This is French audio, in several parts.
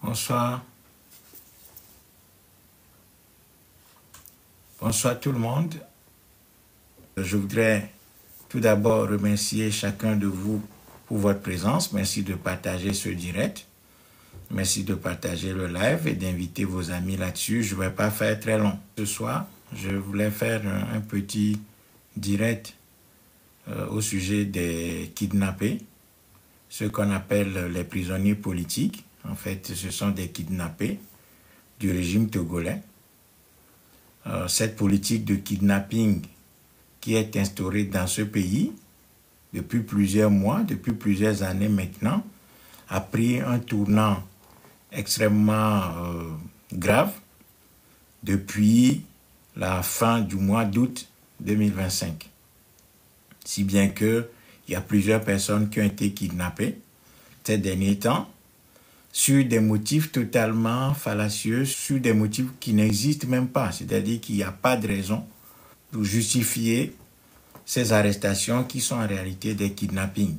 Bonsoir. Bonsoir tout le monde. Je voudrais tout d'abord remercier chacun de vous pour votre présence. Merci de partager ce direct. Merci de partager le live et d'inviter vos amis là-dessus. Je ne vais pas faire très long. Ce soir, je voulais faire un petit direct au sujet des kidnappés, ceux qu'on appelle les prisonniers politiques. En fait, ce sont des kidnappés du régime togolais. Cette politique de kidnapping qui est instaurée dans ce pays depuis plusieurs mois, depuis plusieurs années maintenant, a pris un tournant extrêmement grave depuis la fin du mois d'août 2025. Si bien qu'il y a plusieurs personnes qui ont été kidnappées ces derniers temps sur des motifs totalement fallacieux, sur des motifs qui n'existent même pas. C'est-à-dire qu'il n'y a pas de raison pour justifier ces arrestations qui sont en réalité des kidnappings.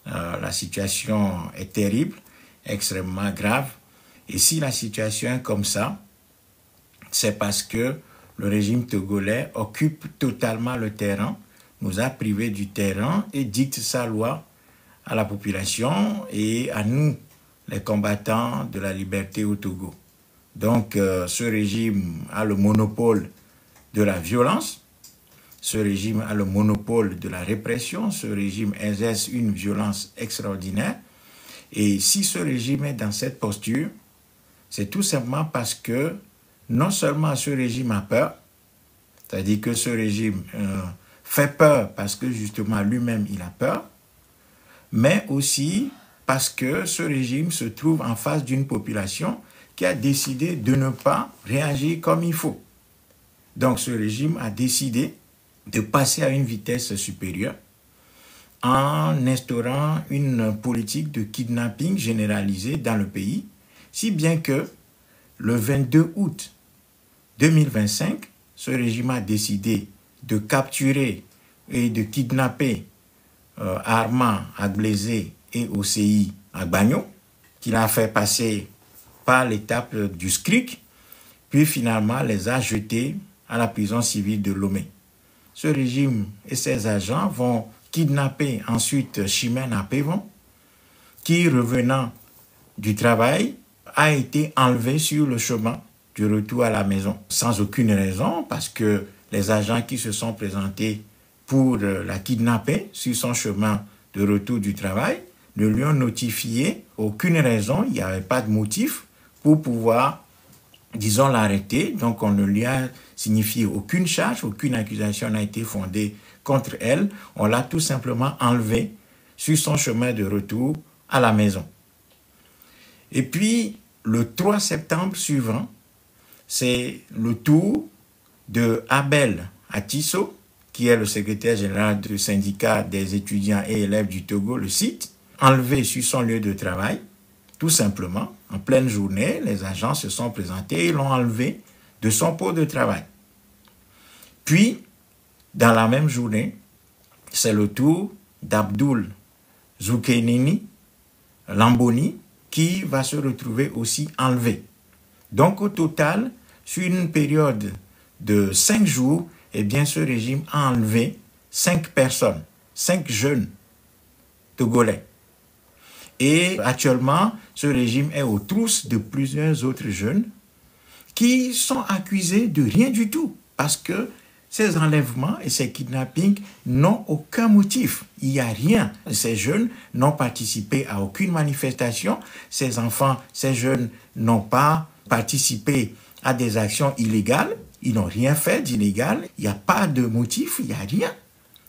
La situation est terrible, extrêmement grave. Et si la situation est comme ça, c'est parce que le régime togolais occupe totalement le terrain, nous a privés du terrain et dicte sa loi à la population et à nous, les combattants de la liberté au Togo. Donc, ce régime a le monopole de la violence, ce régime a le monopole de la répression, ce régime exerce une violence extraordinaire. Et si ce régime est dans cette posture, c'est tout simplement parce que non seulement ce régime a peur, c'est-à-dire que ce régime fait peur parce que justement lui-même il a peur, mais aussi parce que ce régime se trouve en face d'une population qui a décidé de ne pas réagir comme il faut. Donc ce régime a décidé de passer à une vitesse supérieure en instaurant une politique de kidnapping généralisée dans le pays, si bien que le 22 août 2025, ce régime a décidé de capturer et de kidnapper Armand Agblezé et OCI Agbagno, qu'il a fait passer par l'étape du SCRIC, puis finalement les a jetés à la prison civile de Lomé. Ce régime et ses agents vont kidnapper ensuite Chimène Apevon, qui, revenant du travail, a été enlevé sur le chemin du retour à la maison, sans aucune raison, parce que les agents qui se sont présentés pour la kidnapper sur son chemin de retour du travail ne lui ont notifié aucune raison, il n'y avait pas de motif pour pouvoir, disons, l'arrêter. Donc on ne lui a signifié aucune charge, aucune accusation n'a été fondée contre elle. On l'a tout simplement enlevé sur son chemin de retour à la maison. Et puis, le 3 septembre suivant, c'est le tour de Abel Atisso, qui est le secrétaire général du syndicat des étudiants et élèves du Togo, le CIT, enlevé sur son lieu de travail, tout simplement, en pleine journée, les agents se sont présentés et l'ont enlevé de son poste de travail. Puis, dans la même journée, c'est le tour d'Abdoul Zoukenini Lamboni qui va se retrouver aussi enlevé. Donc, au total, sur une période de 5 jours, eh bien, ce régime a enlevé 5 personnes, 5 jeunes togolais. Et actuellement, ce régime est aux trousses de plusieurs autres jeunes qui sont accusés de rien du tout parce que ces enlèvements et ces kidnappings n'ont aucun motif. Il n'y a rien. Ces jeunes n'ont participé à aucune manifestation. Ces enfants, ces jeunes n'ont pas participé à des actions illégales. Ils n'ont rien fait d'illégal. Il n'y a pas de motif, il n'y a rien.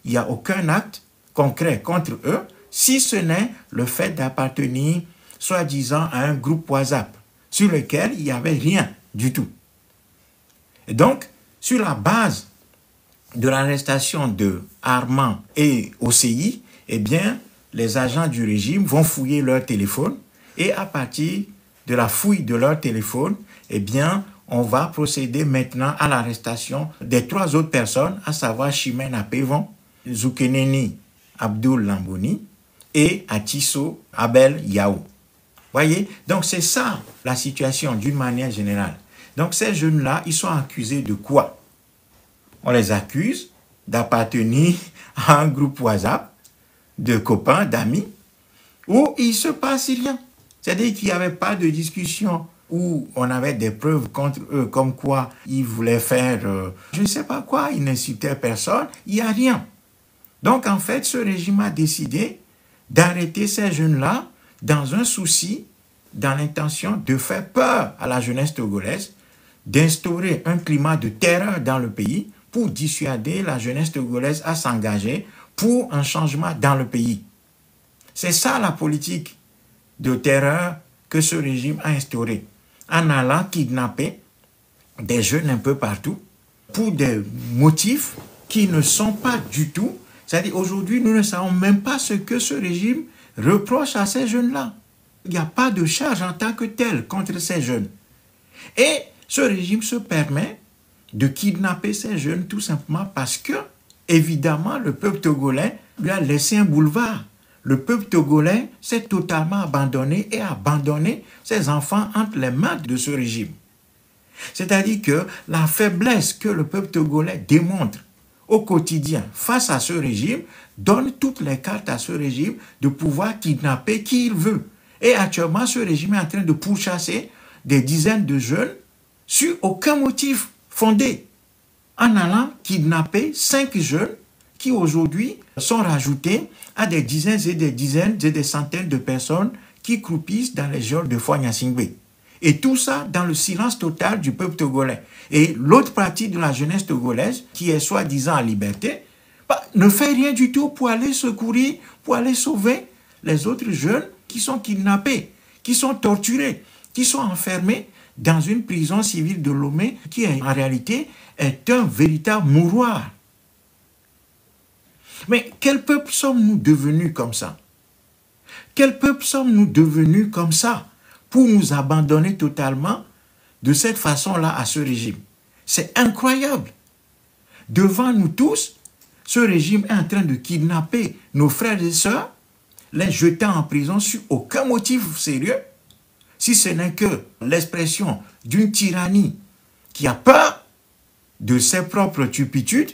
Il n'y a aucun acte concret contre eux, si ce n'est le fait d'appartenir, soi-disant, à un groupe WhatsApp, sur lequel il n'y avait rien du tout. Et donc, sur la base de l'arrestation de Armand et OCI, eh bien, les agents du régime vont fouiller leur téléphone et à partir de la fouille de leur téléphone, eh bien, on va procéder maintenant à l'arrestation des 3 autres personnes, à savoir Chimène Apevon, Zoukeneni Abdoul Lamboni et Atisso Abel Yao. Voyez? Donc c'est ça la situation d'une manière générale. Donc ces jeunes-là, ils sont accusés de quoi? On les accuse d'appartenir à un groupe WhatsApp de copains, d'amis, où il ne se passe rien. C'est-à-dire qu'il n'y avait pas de discussion où on avait des preuves contre eux, comme quoi ils voulaient faire, je ne sais pas quoi, ils n'insultaient personne, il n'y a rien. Donc en fait, ce régime a décidé d'arrêter ces jeunes-là dans un souci, dans l'intention de faire peur à la jeunesse togolaise, d'instaurer un climat de terreur dans le pays pour dissuader la jeunesse togolaise à s'engager pour un changement dans le pays. C'est ça la politique de terreur que ce régime a instaurée, en allant kidnapper des jeunes un peu partout pour des motifs qui ne sont pas du tout. C'est-à-dire aujourd'hui, nous ne savons même pas ce que ce régime reproche à ces jeunes-là. Il n'y a pas de charge en tant que telle contre ces jeunes. Et ce régime se permet de kidnapper ces jeunes tout simplement parce que, évidemment, le peuple togolais lui a laissé un boulevard. Le peuple togolais s'est totalement abandonné et a abandonné ses enfants entre les mains de ce régime. C'est-à-dire que la faiblesse que le peuple togolais démontre au quotidien face à ce régime donne toutes les cartes à ce régime de pouvoir kidnapper qui il veut. Et actuellement, ce régime est en train de pourchasser des dizaines de jeunes sur aucun motif fondé, en allant kidnapper 5 jeunes qui aujourd'hui sont rajoutés à des dizaines et des centaines de personnes qui croupissent dans les geôles de Foignasingbe. Et tout ça dans le silence total du peuple togolais. Et l'autre partie de la jeunesse togolaise, qui est soi-disant en liberté, ne fait rien du tout pour aller secourir, pour aller sauver les autres jeunes qui sont kidnappés, qui sont torturés, qui sont enfermés dans une prison civile de Lomé, qui en réalité est un véritable mouroir. Mais quel peuple sommes-nous devenus comme ça? Quel peuple sommes-nous devenus comme ça pour nous abandonner totalement de cette façon-là à ce régime? C'est incroyable. Devant nous tous, ce régime est en train de kidnapper nos frères et sœurs, les jetant en prison sur aucun motif sérieux, si ce n'est que l'expression d'une tyrannie qui a peur de ses propres turpitudes.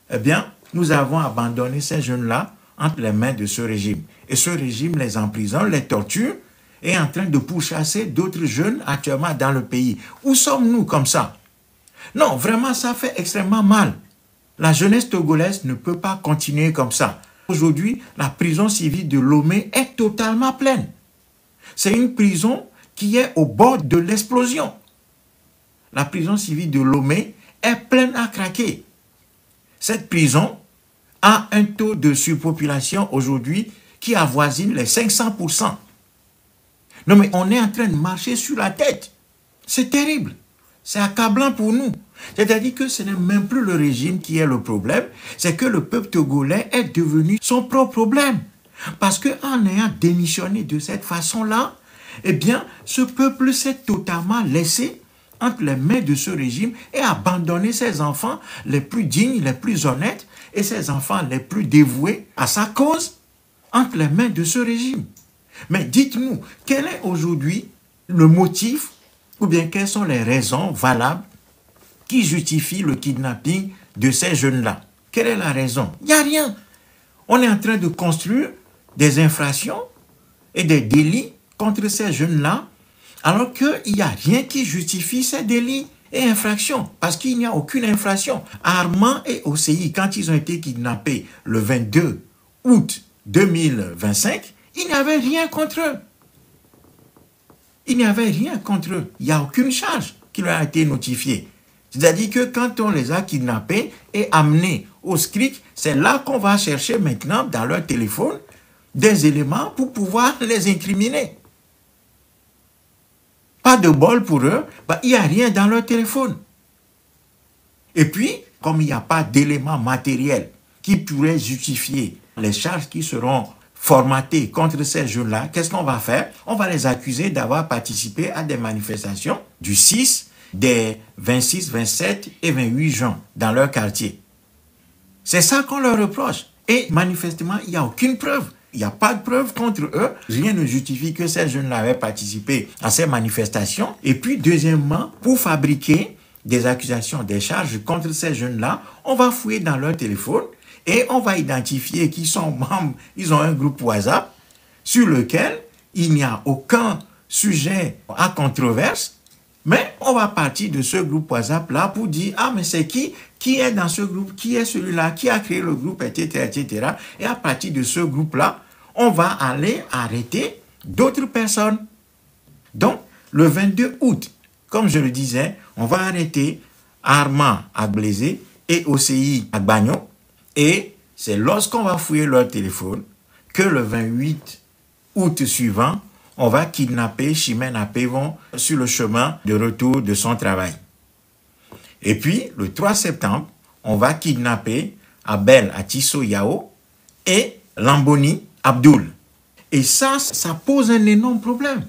Eh bien, nous avons abandonné ces jeunes-là entre les mains de ce régime. Et ce régime les emprisonne, les torture, et est en train de pourchasser d'autres jeunes actuellement dans le pays. Où sommes-nous comme ça? Non, vraiment, ça fait extrêmement mal. La jeunesse togolaise ne peut pas continuer comme ça. Aujourd'hui, la prison civile de Lomé est totalement pleine. C'est une prison qui est au bord de l'explosion. La prison civile de Lomé est pleine à craquer. Cette prison a un taux de surpopulation aujourd'hui qui avoisine les 500%. Non mais on est en train de marcher sur la tête. C'est terrible. C'est accablant pour nous. C'est-à-dire que ce n'est même plus le régime qui est le problème, c'est que le peuple togolais est devenu son propre problème. Parce qu'en ayant démissionné de cette façon-là, eh bien, ce peuple s'est totalement laissé entre les mains de ce régime et abandonné ses enfants les plus dignes, les plus honnêtes et ses enfants les plus dévoués à sa cause entre les mains de ce régime. Mais dites-nous, quel est aujourd'hui le motif ou bien quelles sont les raisons valables qui justifient le kidnapping de ces jeunes-là? Quelle est la raison? Il n'y a rien. On est en train de construire des infractions et des délits contre ces jeunes-là, alors qu'il n'y a rien qui justifie ces délits et infractions, parce qu'il n'y a aucune infraction. Armand et OCI, quand ils ont été kidnappés le 22 août 2025, il n'y avait rien contre eux. Il n'y avait rien contre eux. Il n'y a aucune charge qui leur a été notifiée. C'est-à-dire que quand on les a kidnappés et amenés au SCRIC, c'est là qu'on va chercher maintenant dans leur téléphone des éléments pour pouvoir les incriminer. Pas de bol pour eux, il n'y a rien dans leur téléphone. Et puis, comme il n'y a pas d'éléments matériels qui pourraient justifier les charges qui seront formatées contre ces jeunes-là, qu'est-ce qu'on va faire? On va les accuser d'avoir participé à des manifestations du 6, des 26, 27 et 28 juin dans leur quartier. C'est ça qu'on leur reproche. Et manifestement, il n'y a aucune preuve. Il n'y a pas de preuve contre eux. Rien ne justifie que ces jeunes-là avaient participé à ces manifestations. Et puis, deuxièmement, pour fabriquer des accusations, des charges contre ces jeunes-là, on va fouiller dans leur téléphone et on va identifier qu'ils sont membres, ils ont un groupe WhatsApp sur lequel il n'y a aucun sujet à controverse, mais on va partir de ce groupe WhatsApp-là pour dire « Ah, mais c'est qui est dans ce groupe? Qui est celui-là? Qui a créé le groupe? » etc., etc. Et à partir de ce groupe-là, on va aller arrêter d'autres personnes. Donc, le 22 août, comme je le disais, on va arrêter Armand Agblésé et OCI à Bagno. Et c'est lorsqu'on va fouiller leur téléphone que le 28 août suivant, on va kidnapper Chimène Apévon sur le chemin de retour de son travail. Et puis, le 3 septembre, on va kidnapper Abel Atisso Yao et Lamboni Abdul. Et ça pose un énorme problème.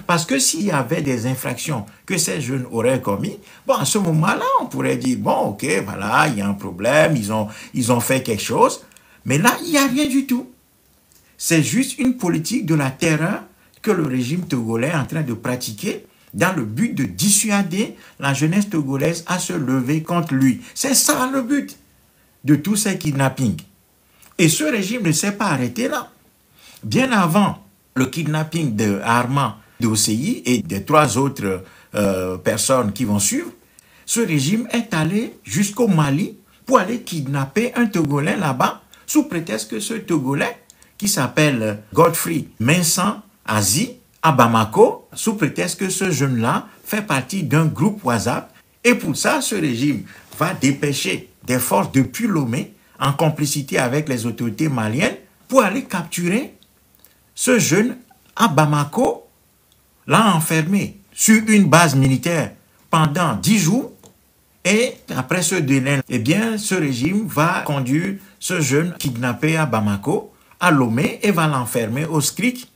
Parce que s'il y avait des infractions que ces jeunes auraient commis, bon, à ce moment-là, on pourrait dire, bon, ok, voilà, il y a un problème, ils ont fait quelque chose. Mais là, il n'y a rien du tout. C'est juste une politique de la terreur que le régime togolais est en train de pratiquer dans le but de dissuader la jeunesse togolaise à se lever contre lui. C'est ça le but de tous ces kidnappings. Et ce régime ne s'est pas arrêté là. Bien avant le kidnapping de Armand, d'OCI et des 3 autres personnes qui vont suivre, ce régime est allé jusqu'au Mali pour aller kidnapper un Togolais là-bas, sous prétexte que ce Togolais, qui s'appelle Godfrey Vincent Azi, à Bamako, sous prétexte que ce jeune-là fait partie d'un groupe WhatsApp. Et pour ça, ce régime va dépêcher des forces depuis Lomé, en complicité avec les autorités maliennes, pour aller capturer ce jeune à Bamako, l'a enfermé sur une base militaire pendant 10 jours. Et après ce délai, eh bien, ce régime va conduire ce jeune kidnappé à Bamako, à Lomé, et va l'enfermer au SCRIC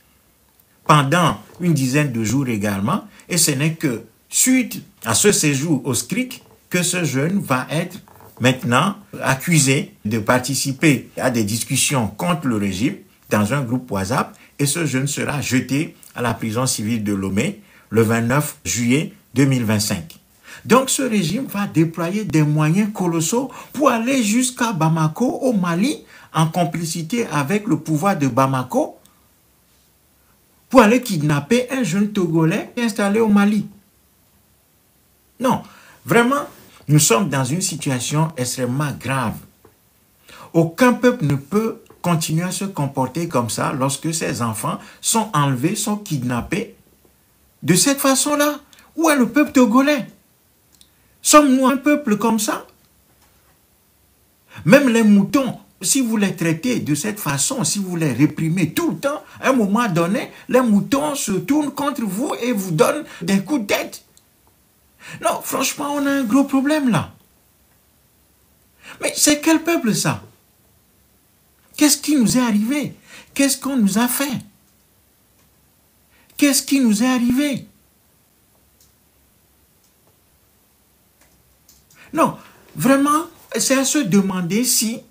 pendant une dizaine de jours également. Et ce n'est que suite à ce séjour au SCRIC que ce jeune va être maintenant accusé de participer à des discussions contre le régime dans un groupe WhatsApp. Et ce jeune sera jeté à la prison civile de Lomé le 29 juillet 2025. Donc ce régime va déployer des moyens colossaux pour aller jusqu'à Bamako, au Mali, en complicité avec le pouvoir de Bamako, pour aller kidnapper un jeune Togolais installé au Mali. Non, vraiment, nous sommes dans une situation extrêmement grave. Aucun peuple ne peut continuer à se comporter comme ça lorsque ses enfants sont enlevés, sont kidnappés. De cette façon-là, où est le peuple togolais? Sommes-nous un peuple comme ça? Même les moutons, si vous les traitez de cette façon, si vous les réprimez tout le temps, à un moment donné, les moutons se tournent contre vous et vous donnent des coups de tête. Non, franchement, on a un gros problème là. Mais c'est quel peuple ça? Qu'est-ce qui nous est arrivé? Qu'est-ce qu'on nous a fait? Qu'est-ce qui nous est arrivé? Non, vraiment, c'est à se demander si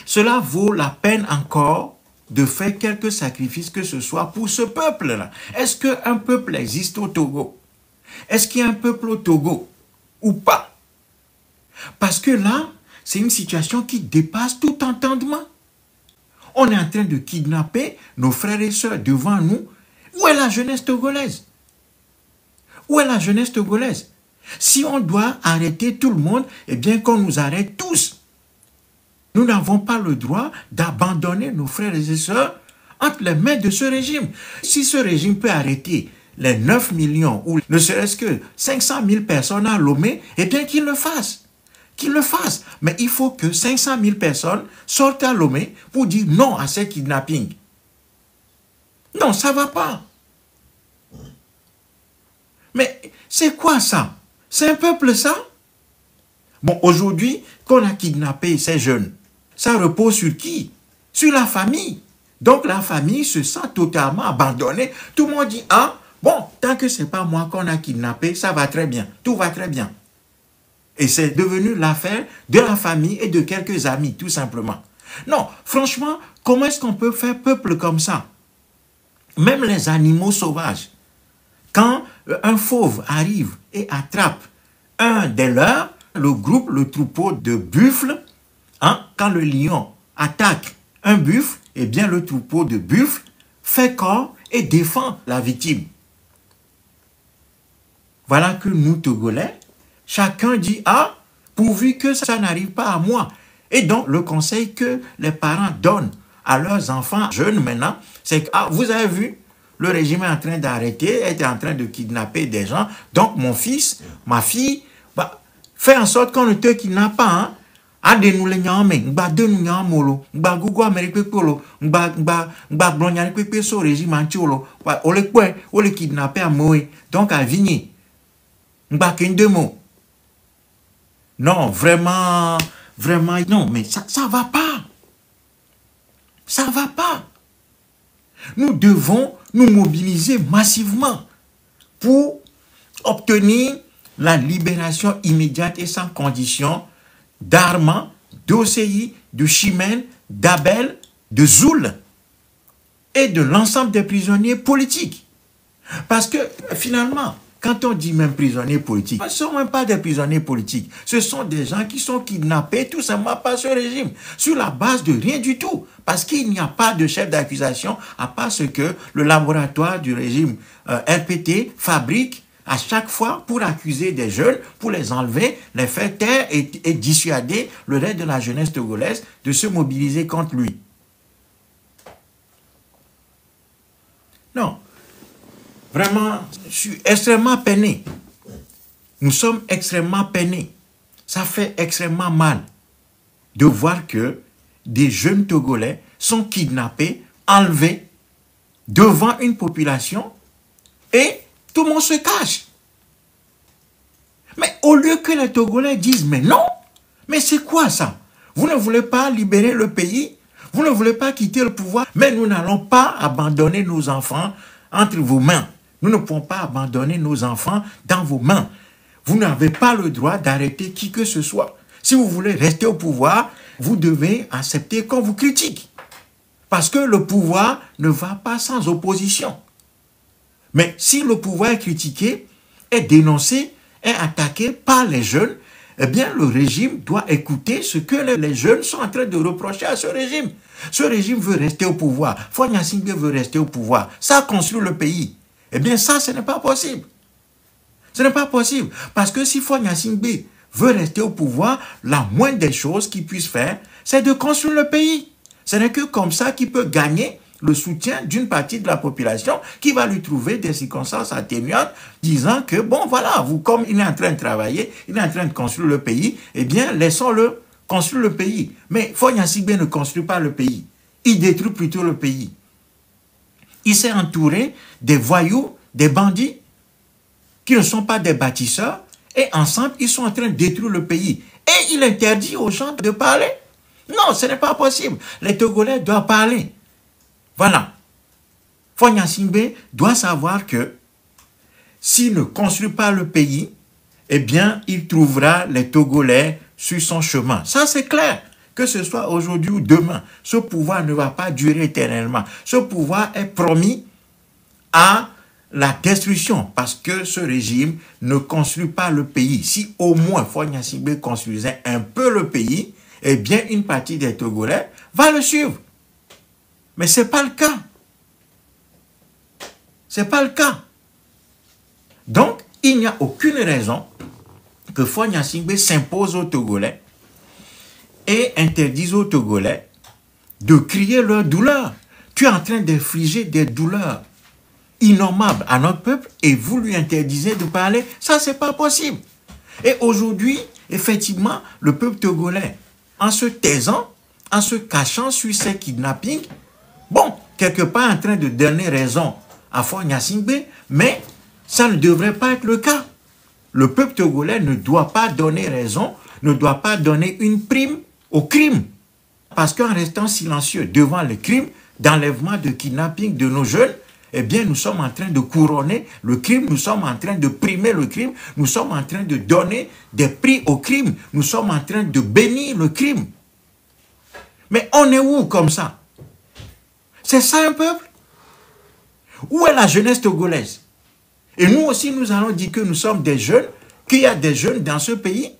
cela vaut la peine encore de faire quelques sacrifices que ce soit pour ce peuple-là. Est-ce qu'un peuple existe au Togo? Est-ce qu'il y a un peuple au Togo ou pas? Parce que là, c'est une situation qui dépasse tout entendement. On est en train de kidnapper nos frères et sœurs devant nous. Où est la jeunesse togolaise? Où est la jeunesse togolaise? Si on doit arrêter tout le monde, eh bien qu'on nous arrête tous. Nous n'avons pas le droit d'abandonner nos frères et sœurs entre les mains de ce régime. Si ce régime peut arrêter les 9 millions ou ne serait-ce que 500 000 personnes à Lomé, eh bien qu'il le fasse. Qu'il le fasse. Mais il faut que 500 000 personnes sortent à Lomé pour dire non à ces kidnappings. Non, ça ne va pas. Mais c'est quoi ça? C'est un peuple ça? Bon, aujourd'hui, qu'on a kidnappé ces jeunes, ça repose sur qui? Sur la famille. Donc la famille se sent totalement abandonnée. Tout le monde dit, ah, bon, tant que ce n'est pas moi qu'on a kidnappé, ça va très bien. Tout va très bien. Et c'est devenu l'affaire de la famille et de quelques amis, tout simplement. Non, franchement, comment est-ce qu'on peut faire peuple comme ça? Même les animaux sauvages, quand un fauve arrive et attrape un des leurs, le groupe, le troupeau de buffles, hein, quand le lion attaque un buffle, eh bien le troupeau de buffles fait corps et défend la victime. Voilà que nous, Togolais, chacun dit « Ah, pourvu que ça n'arrive pas à moi ». Et donc, le conseil que les parents donnent à leurs enfants jeunes maintenant, c'est que, ah, vous avez vu, le régime est en train d'arrêter, est en train de kidnapper des gens. Donc, mon fils, ma fille, bah, fais en sorte qu'on ne te kidnappe pas. Hein. Ade nous les nyame, ngba de nous nyamolo, ngba gugu Amérique polo, ngba blonyari pepe so régime antiolo, ole kidnapper à moé, donc à vigner. Ngba kendemo. Non, vraiment, non, mais ça va pas. Ça va pas. Nous devons nous mobiliser massivement pour obtenir la libération immédiate et sans condition d'Armand, d'Osei, de Chimène, d'Abel, de Zoul et de l'ensemble des prisonniers politiques. Parce que finalement, quand on dit même prisonniers politiques, ce ne sont même pas des prisonniers politiques. Ce sont des gens qui sont kidnappés tout simplement par ce régime, sur la base de rien du tout. Parce qu'il n'y a pas de chef d'accusation, à part ce que le laboratoire du régime RPT fabrique à chaque fois pour accuser des jeunes, pour les enlever, les faire taire et dissuader le reste de la jeunesse togolaise de se mobiliser contre lui. Non. Vraiment, je suis extrêmement peiné. Nous sommes extrêmement peinés. Ça fait extrêmement mal de voir que des jeunes Togolais sont kidnappés, enlevés devant une population et tout le monde se cache. Mais au lieu que les Togolais disent « Mais non, mais c'est quoi ça? Vous ne voulez pas libérer le pays? Vous ne voulez pas quitter le pouvoir? Mais nous n'allons pas abandonner nos enfants entre vos mains. Nous ne pouvons pas abandonner nos enfants dans vos mains. Vous n'avez pas le droit d'arrêter qui que ce soit. Si vous voulez rester au pouvoir, vous devez accepter qu'on vous critique. Parce que le pouvoir ne va pas sans opposition. Mais si le pouvoir est critiqué, est dénoncé, est attaqué par les jeunes, eh bien le régime doit écouter ce que les jeunes sont en train de reprocher à ce régime. Ce régime veut rester au pouvoir. Faure Gnassingbé veut rester au pouvoir. Ça construit le pays. Eh bien ça, ce n'est pas possible. Ce n'est pas possible. Parce que si Faure Gnassingbé veut rester au pouvoir, la moindre des choses qu'il puisse faire, c'est de construire le pays. Ce n'est que comme ça qu'il peut gagner le soutien d'une partie de la population qui va lui trouver des circonstances atténuantes disant que, bon, voilà, vous, comme il est en train de travailler, il est en train de construire le pays, eh bien, laissons-le construire le pays. Mais Faure Gnassingbé ne construit pas le pays. Il détruit plutôt le pays. Il s'est entouré des voyous, des bandits, qui ne sont pas des bâtisseurs, et ensemble, ils sont en train de détruire le pays. Et il interdit aux gens de parler. Non, ce n'est pas possible. Les Togolais doivent parler. Voilà. Faure Gnassingbé doit savoir que s'il ne construit pas le pays, eh bien, il trouvera les Togolais sur son chemin. Ça, c'est clair. Que ce soit aujourd'hui ou demain, ce pouvoir ne va pas durer éternellement. Ce pouvoir est promis à la destruction parce que ce régime ne construit pas le pays. Si au moins Faure Gnassingbé construisait un peu le pays, eh bien, une partie des Togolais va le suivre. Mais ce n'est pas le cas. Ce n'est pas le cas. Donc, il n'y a aucune raison que Faure Gnassingbé s'impose aux Togolais et interdise aux Togolais de crier leur douleur. Tu es en train d'infliger des douleurs innommables à notre peuple et vous lui interdisez de parler. Ça, ce n'est pas possible. Et aujourd'hui, effectivement, le peuple togolais, en se taisant, en se cachant sur ces kidnappings, bon, quelque part en train de donner raison à Faure Gnassingbé, mais ça ne devrait pas être le cas. Le peuple togolais ne doit pas donner raison, ne doit pas donner une prime au crime. Parce qu'en restant silencieux devant le crime d'enlèvement, de kidnapping de nos jeunes, eh bien, nous sommes en train de couronner le crime, nous sommes en train de primer le crime, nous sommes en train de donner des prix au crime, nous sommes en train de bénir le crime. Mais on est où comme ça? C'est ça un peuple? Où est la jeunesse togolaise? Et nous aussi, nous allons dire que nous sommes des jeunes, qu'il y a des jeunes dans ce pays.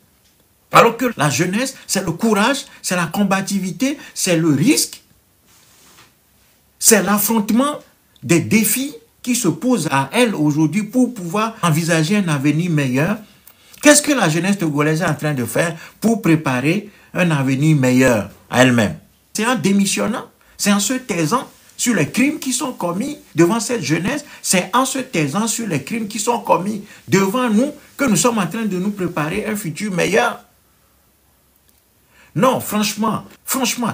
Alors que la jeunesse, c'est le courage, c'est la combativité, c'est le risque, c'est l'affrontement des défis qui se posent à elle aujourd'hui pour pouvoir envisager un avenir meilleur. Qu'est-ce que la jeunesse togolaise est en train de faire pour préparer un avenir meilleur à elle-même? C'est en démissionnant, c'est en se taisant sur les crimes qui sont commis devant cette jeunesse, c'est en se taisant sur les crimes qui sont commis devant nous que nous sommes en train de nous préparer un futur meilleur. Non, franchement,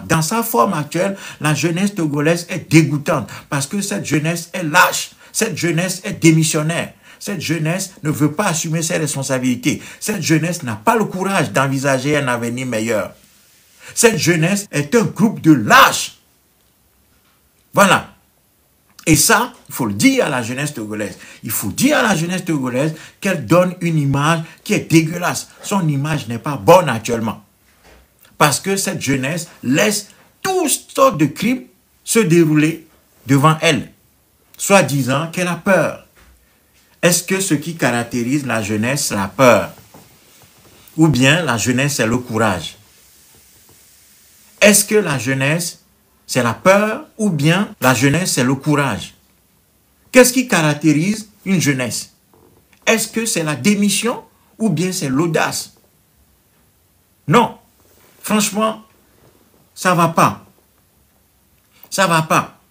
dans sa forme actuelle, la jeunesse togolaise est dégoûtante parce que cette jeunesse est lâche, cette jeunesse est démissionnaire. Cette jeunesse ne veut pas assumer ses responsabilités. Cette jeunesse n'a pas le courage d'envisager un avenir meilleur. Cette jeunesse est un groupe de lâches. Voilà. Et ça, il faut le dire à la jeunesse togolaise. Il faut dire à la jeunesse togolaise qu'elle donne une image qui est dégueulasse. Son image n'est pas bonne actuellement. Parce que cette jeunesse laisse toutes sortes de crimes se dérouler devant elle, soi-disant qu'elle a peur. Est-ce que ce qui caractérise la jeunesse, c'est la peur? Ou bien la jeunesse, c'est le courage? Est-ce que la jeunesse, c'est la peur ou bien la jeunesse, c'est le courage? Qu'est-ce qui caractérise une jeunesse? Est-ce que c'est la démission ou bien c'est l'audace? Non. Franchement, ça ne va pas. Ça ne va pas.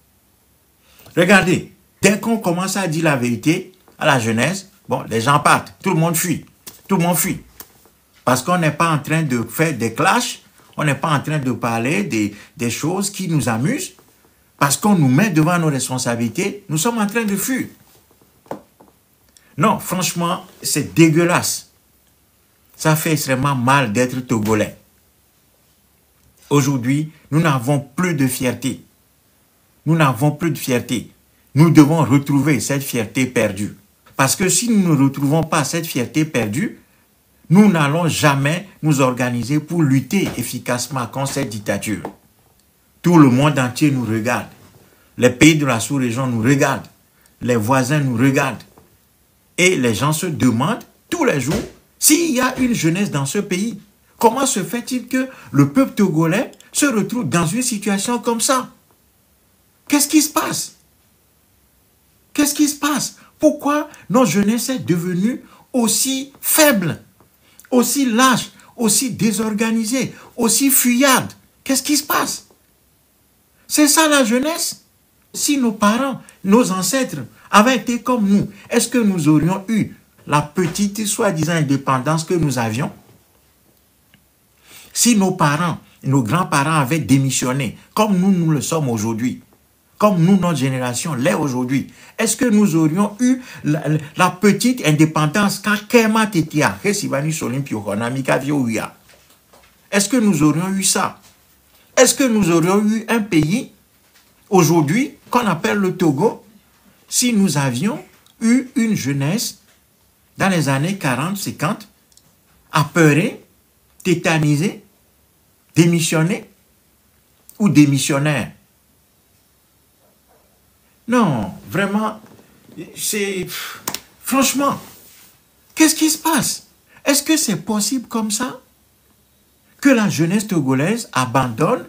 Regardez, dès qu'on commence à dire la vérité à la jeunesse, bon, les gens partent, tout le monde fuit. Tout le monde fuit. Parce qu'on n'est pas en train de faire des clashs, on n'est pas en train de parler des choses qui nous amusent, parce qu'on nous met devant nos responsabilités, nous sommes en train de fuir. Non, franchement, c'est dégueulasse. Ça fait extrêmement mal d'être togolais. Aujourd'hui, nous n'avons plus de fierté. Nous n'avons plus de fierté. Nous devons retrouver cette fierté perdue. Parce que si nous ne retrouvons pas cette fierté perdue, nous n'allons jamais nous organiser pour lutter efficacement contre cette dictature. Tout le monde entier nous regarde. Les pays de la sous-région nous regardent. Les voisins nous regardent. Et les gens se demandent tous les jours s'il y a une jeunesse dans ce pays. Comment se fait-il que le peuple togolais se retrouve dans une situation comme ça? Qu'est-ce qui se passe? Qu'est-ce qui se passe? Pourquoi notre jeunesse est devenue aussi faible, aussi lâche, aussi désorganisée, aussi fuyarde? Qu'est-ce qui se passe? C'est ça la jeunesse? Si nos parents, nos ancêtres avaient été comme nous, est-ce que nous aurions eu la petite soi-disant indépendance que nous avions? Si nos parents, nos grands-parents avaient démissionné, comme nous le sommes aujourd'hui, comme nous, notre génération l'est aujourd'hui, est-ce que nous aurions eu la petite indépendance est-ce que nous aurions eu ça? Est-ce que nous aurions eu un pays, aujourd'hui, qu'on appelle le Togo, si nous avions eu une jeunesse dans les années 40, 50, apeurée, tétanisée, démissionnée ou démissionnaire? Non, vraiment, c'est... Franchement, qu'est-ce qui se passe? Est-ce que c'est possible comme ça? Que la jeunesse togolaise abandonne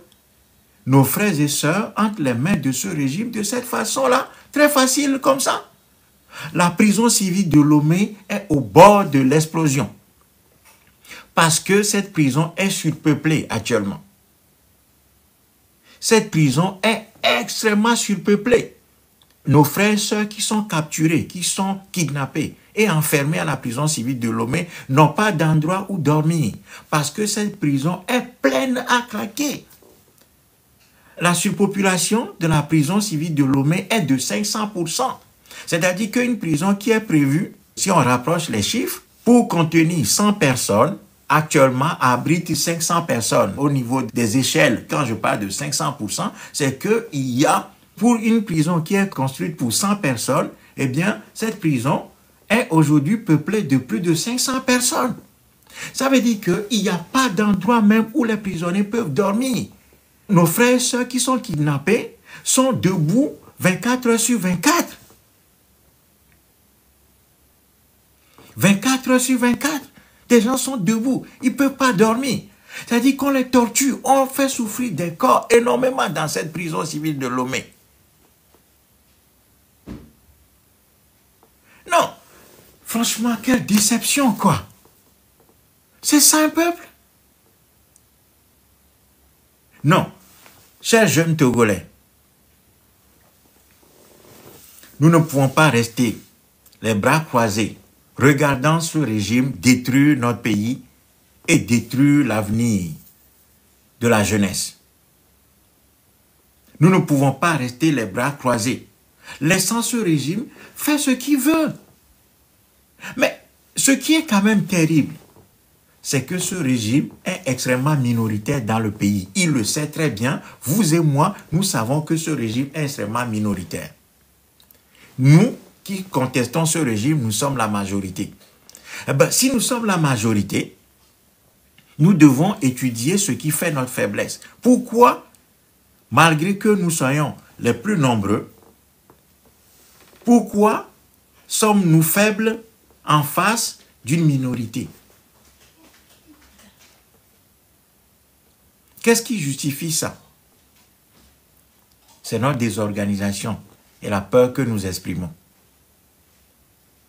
nos frères et sœurs entre les mains de ce régime de cette façon-là? Très facile comme ça. La prison civile de Lomé est au bord de l'explosion. Parce que cette prison est surpeuplée actuellement. Cette prison est extrêmement surpeuplée. Nos frères et sœurs qui sont capturés, qui sont kidnappés et enfermés à la prison civile de Lomé n'ont pas d'endroit où dormir parce que cette prison est pleine à craquer. La surpopulation de la prison civile de Lomé est de 500%. C'est-à-dire qu'une prison qui est prévue, si on rapproche les chiffres, pour contenir 100 personnes, actuellement abrite 500 personnes. Au niveau des échelles, quand je parle de 500%, c'est qu'il y a, pour une prison qui est construite pour 100 personnes, eh bien, cette prison est aujourd'hui peuplée de plus de 500 personnes. Ça veut dire qu'il n'y a pas d'endroit même où les prisonniers peuvent dormir. nos frères et sœurs qui sont kidnappés sont debout 24 heures sur 24. 24 heures sur 24. Des gens sont debout. Ils ne peuvent pas dormir. C'est-à-dire qu'on les torture. On fait souffrir des corps énormément dans cette prison civile de Lomé. Non. Franchement, quelle déception, quoi. C'est ça un peuple? Non. Chers jeunes Togolais, nous ne pouvons pas rester les bras croisés, regardant ce régime détruire notre pays et détruire l'avenir de la jeunesse. Nous ne pouvons pas rester les bras croisés, laissant ce régime faire ce qu'il veut. Mais ce qui est quand même terrible, c'est que ce régime est extrêmement minoritaire dans le pays. Il le sait très bien. Vous et moi, nous savons que ce régime est extrêmement minoritaire. Nous qui contestons ce régime, nous sommes la majorité. Eh bien, si nous sommes la majorité, nous devons étudier ce qui fait notre faiblesse. Pourquoi, malgré que nous soyons les plus nombreux, pourquoi sommes-nous faibles en face d'une minorité? Qu'est-ce qui justifie ça? C'est notre désorganisation et la peur que nous exprimons.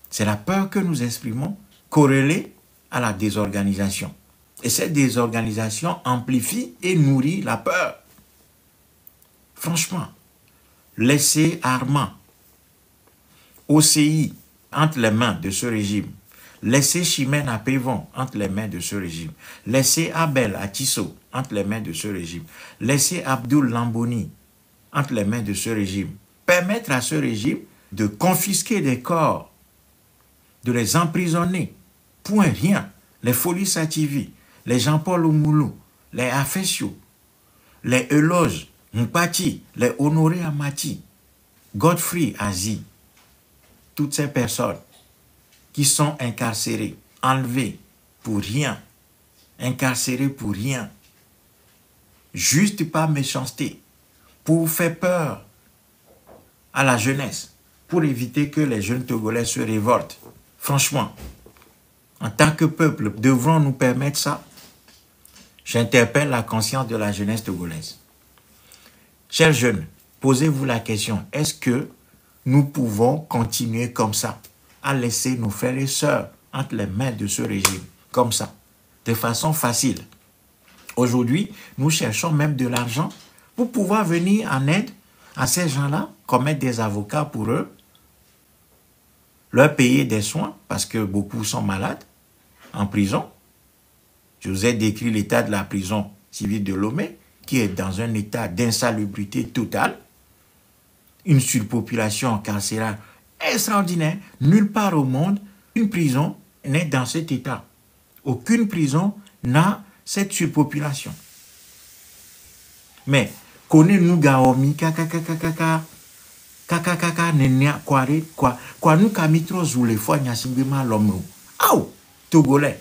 C'est la peur que nous exprimons corrélée à la désorganisation. Et cette désorganisation amplifie et nourrit la peur. Franchement, laisser Armand, OCI, entre les mains de ce régime, laisser Chimène à Pévon entre les mains de ce régime, laisser Abel à Tissot entre les mains de ce régime, laisser Abdoul Lamboni entre les mains de ce régime, permettre à ce régime de confisquer des corps, de les emprisonner, point rien, les Folies Sativi, les Jean-Paul Oumoulou, les Afesio, les Eloge Mpati, les Honoré Amati, Godfrey Azi, toutes ces personnes qui sont incarcérées, enlevées pour rien, incarcérées pour rien, juste par méchanceté, pour faire peur à la jeunesse, pour éviter que les jeunes Togolais se révoltent. Franchement, en tant que peuple, devrons nous permettre ça? J'interpelle la conscience de la jeunesse togolaise. Chers jeunes, posez-vous la question, est-ce que nous pouvons continuer comme ça, à laisser nos frères et sœurs entre les mains de ce régime, comme ça, de façon facile? Aujourd'hui, nous cherchons même de l'argent pour pouvoir venir en aide à ces gens-là, commettre des avocats pour eux, leur payer des soins, parce que beaucoup sont malades, en prison. Je vous ai décrit l'état de la prison civile de Lomé, qui est dans un état d'insalubrité totale, une surpopulation carcérale extraordinaire. Nulle part au monde, une prison n'est dans cet état. Aucune prison n'a cette surpopulation. Mais, connais-nous gaomi, nenia, quoi, nous kamitro zoule fois nyasimbima l'homme. Aou, Togolais.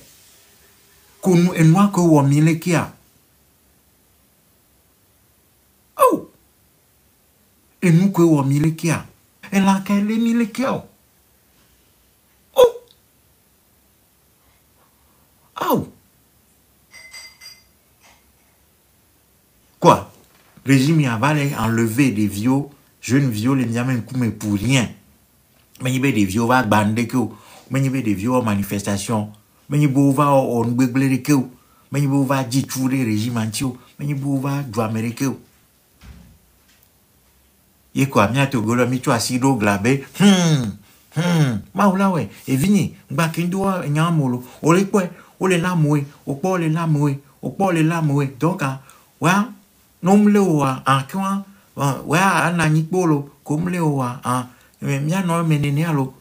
Konu enwa ko womile kia. Oh! Et nous que womile kia. Et là qu'elle est mille kia. Oh! Oh! Quoi? Régime Yaval enlever des vieux, jeunes vieux, les miamens mais pour rien. Mais il y a des vieux va bander que, mais il y a des vieux manifestations. Mais il y a on béglé que, mais il y a dit tout les régimes antio, mais il y a du américain. Il y a quoi, mia Togolo, mi tu as si do glabé, maoula ouais, et vini, bakindoa, nyamolo, ole quoi, ole lamoué, au port les lamoué, au port les lamoué, donc, ouais, non le oua, en quoi, ouais, ananikbolo, comme le oua, mia no menenialo,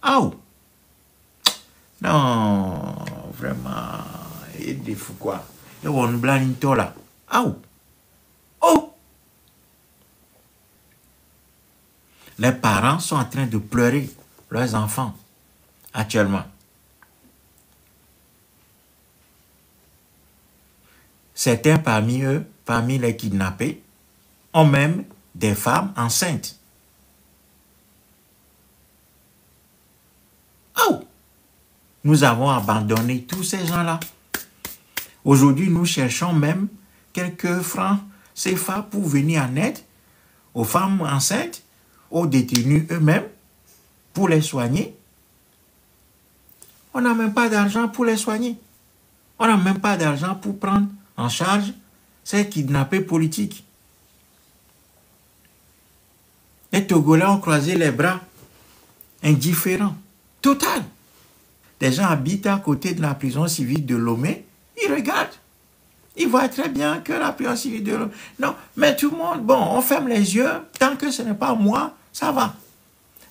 Aou! Non, vraiment, il est fou quoi. Et on blâme tout là. Aou! Oh! Les parents sont en train de pleurer leurs enfants actuellement. Certains parmi eux, parmi les kidnappés, ont même des femmes enceintes. Oh! Nous avons abandonné tous ces gens-là. Aujourd'hui, nous cherchons même quelques francs CFA pour venir en aide aux femmes enceintes, aux détenus eux-mêmes, pour les soigner. On n'a même pas d'argent pour les soigner. On n'a même pas d'argent pour prendre en charge ces kidnappés politiques. Les Togolais ont croisé les bras, indifférents, total. Des gens habitent à côté de la prison civile de Lomé, ils regardent. Ils voient très bien que la prison civile de Lomé... Non, mais tout le monde, bon, on ferme les yeux, tant que ce n'est pas moi, ça va.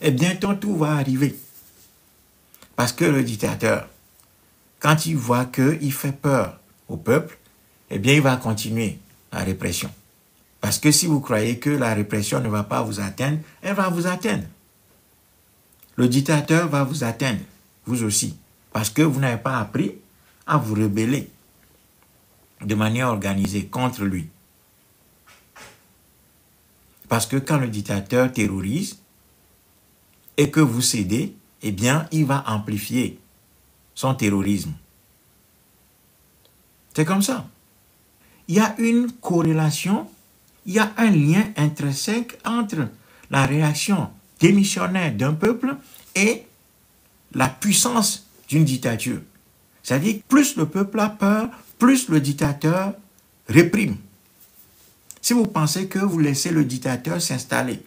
Et bientôt tout va arriver. Parce que le dictateur, quand il voit qu'il fait peur au peuple, eh bien il va continuer la répression. Parce que si vous croyez que la répression ne va pas vous atteindre, elle va vous atteindre. Le dictateur va vous atteindre, vous aussi. Parce que vous n'avez pas appris à vous rebeller de manière organisée contre lui. Parce que quand le dictateur terrorise et que vous cédez, eh bien, il va amplifier son terrorisme. C'est comme ça. Il y a une corrélation, il y a un lien intrinsèque entre la réaction démissionnaire d'un peuple et la puissance d'une dictature. C'est-à-dire que plus le peuple a peur, plus le dictateur réprime. Si vous pensez que vous laissez le dictateur s'installer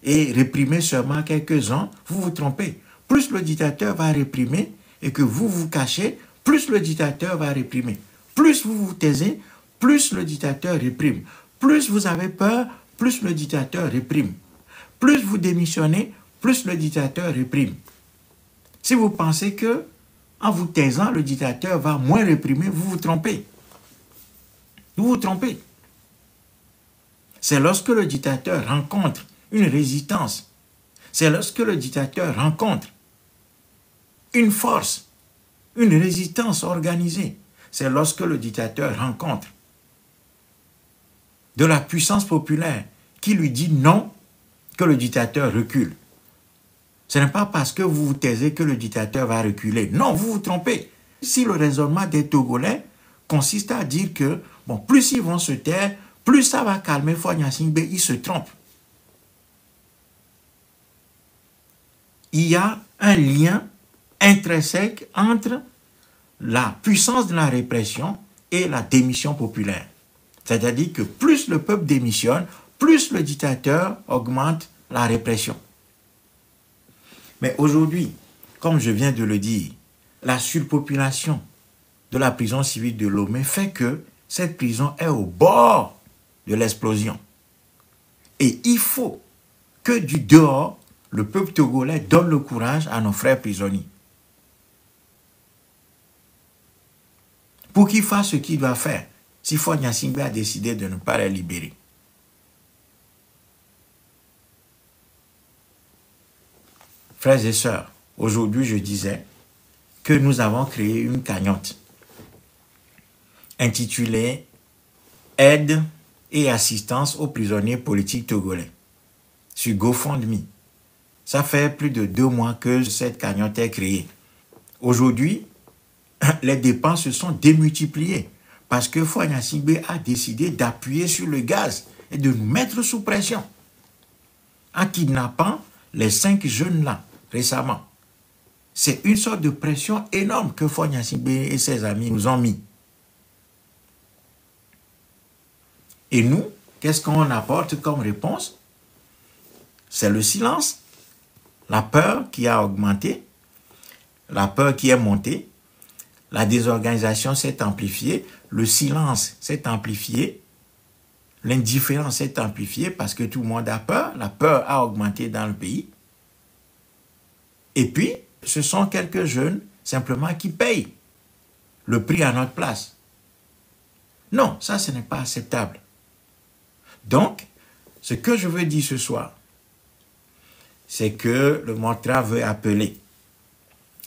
et réprimer seulement quelques-uns, vous vous trompez. Plus le dictateur va réprimer et que vous vous cachez, plus le dictateur va réprimer. Plus vous vous taisez, plus le dictateur réprime. Plus vous avez peur, plus le dictateur réprime. Plus vous démissionnez, plus le dictateur réprime. Si vous pensez que, en vous taisant, le dictateur va moins réprimer, vous vous trompez. Vous vous trompez. C'est lorsque le dictateur rencontre une résistance, c'est lorsque le dictateur rencontre une force, une résistance organisée, c'est lorsque le dictateur rencontre de la puissance populaire qui lui dit non que le dictateur recule. Ce n'est pas parce que vous vous taisez que le dictateur va reculer. Non, vous vous trompez. Si le raisonnement des Togolais consiste à dire que, bon, plus ils vont se taire, plus ça va calmer Faure Gnassingbé, ils se trompent. Il y a un lien intrinsèque entre la puissance de la répression et la démission populaire. C'est-à-dire que plus le peuple démissionne, plus le dictateur augmente la répression. Mais aujourd'hui, comme je viens de le dire, la surpopulation de la prison civile de Lomé fait que cette prison est au bord de l'explosion. Et il faut que du dehors, le peuple togolais donne le courage à nos frères prisonniers. Pour qu'ils fassent ce qu'ils doivent faire, si Faure Gnassingbé a décidé de ne pas les libérer. Frères et sœurs, aujourd'hui je disais que nous avons créé une cagnotte intitulée « Aide et assistance aux prisonniers politiques togolais » sur GoFundMe. Ça fait plus de 2 mois que cette cagnotte est créée. Aujourd'hui, les dépenses se sont démultipliées parce que Faure Gnassingbé a décidé d'appuyer sur le gaz et de nous mettre sous pression en kidnappant les 5 jeunes-là récemment. C'est une sorte de pression énorme que Faure Gnassingbé et ses amis nous ont mis. Et nous, qu'est-ce qu'on apporte comme réponse? C'est le silence, la peur qui a augmenté, la peur qui est montée, la désorganisation s'est amplifiée, le silence s'est amplifié, l'indifférence s'est amplifiée parce que tout le monde a peur, la peur a augmenté dans le pays. Et puis, ce sont quelques jeunes simplement qui payent le prix à notre place. Non, ça, ce n'est pas acceptable. Donc, ce que je veux dire ce soir, c'est que le Montra veut appeler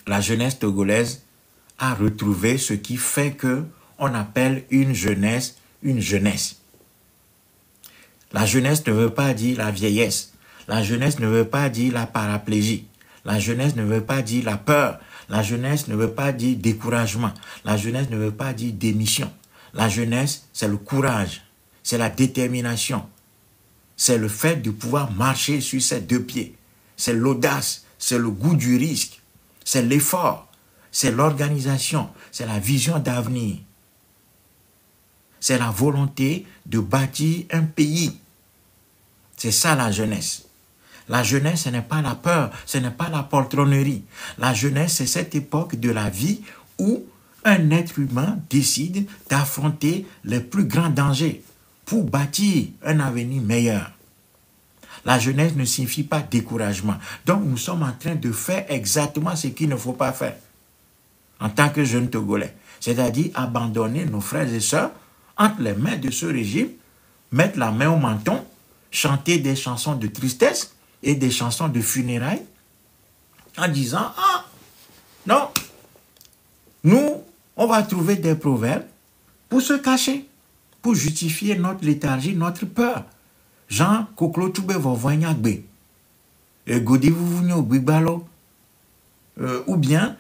la jeunesse togolaise à retrouver ce qui fait qu'on appelle une jeunesse une jeunesse. La jeunesse ne veut pas dire la vieillesse. La jeunesse ne veut pas dire la paraplégie. La jeunesse ne veut pas dire la peur. La jeunesse ne veut pas dire découragement. La jeunesse ne veut pas dire démission. La jeunesse, c'est le courage, c'est la détermination. C'est le fait de pouvoir marcher sur ses deux pieds. C'est l'audace, c'est le goût du risque, c'est l'effort, c'est l'organisation, c'est la vision d'avenir. C'est la volonté de bâtir un pays. C'est ça la jeunesse. La jeunesse, ce n'est pas la peur, ce n'est pas la poltronnerie. La jeunesse, c'est cette époque de la vie où un être humain décide d'affronter les plus grands dangers pour bâtir un avenir meilleur. La jeunesse ne signifie pas découragement. Donc, nous sommes en train de faire exactement ce qu'il ne faut pas faire en tant que jeunes Togolais. C'est-à-dire abandonner nos frères et sœurs entre les mains de ce régime, mettre la main au menton, chanter des chansons de tristesse et des chansons de funérailles en disant « Ah, non, nous, on va trouver des proverbes pour se cacher, pour justifier notre léthargie, notre peur. » Jean koklo tube vovonya gbe godi vuvunyo gbibalo ou bien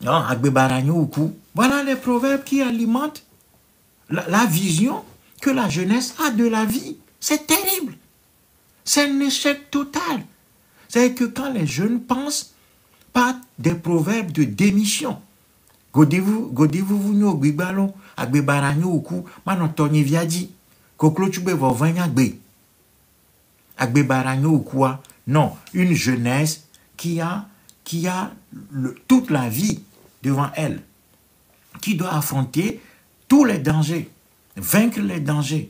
agbe baranyo uku. Voilà les proverbes qui alimentent la vision que la jeunesse a de la vie. C'est terrible. C'est un échec total. C'est que quand les jeunes pensent pas des proverbes de démission. Godi vuvunyo gbibalo agbe baranyo uku manotoni viadi. Non, une jeunesse qui a toute la vie devant elle, qui doit affronter tous les dangers, vaincre les dangers,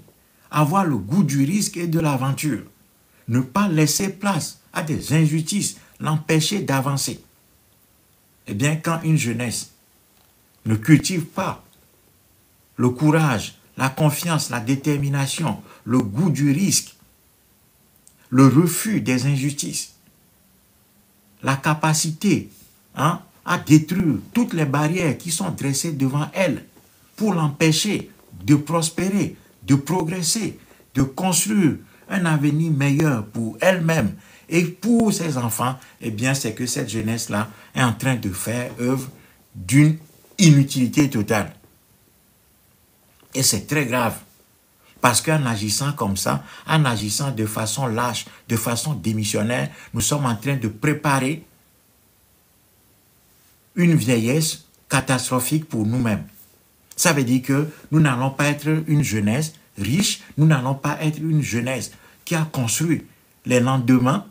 avoir le goût du risque et de l'aventure, ne pas laisser place à des injustices, l'empêcher d'avancer. Eh bien, quand une jeunesse ne cultive pas le courage, la confiance, la détermination, le goût du risque, le refus des injustices, la capacité à détruire toutes les barrières qui sont dressées devant elle pour l'empêcher de prospérer, de progresser, de construire un avenir meilleur pour elle-même et pour ses enfants, eh bien c'est que cette jeunesse-là est en train de faire œuvre d'une inutilité totale. Et c'est très grave, parce qu'en agissant comme ça, en agissant de façon lâche, de façon démissionnaire, nous sommes en train de préparer une vieillesse catastrophique pour nous-mêmes. Ça veut dire que nous n'allons pas être une jeunesse riche, nous n'allons pas être une jeunesse qui a construit les lendemains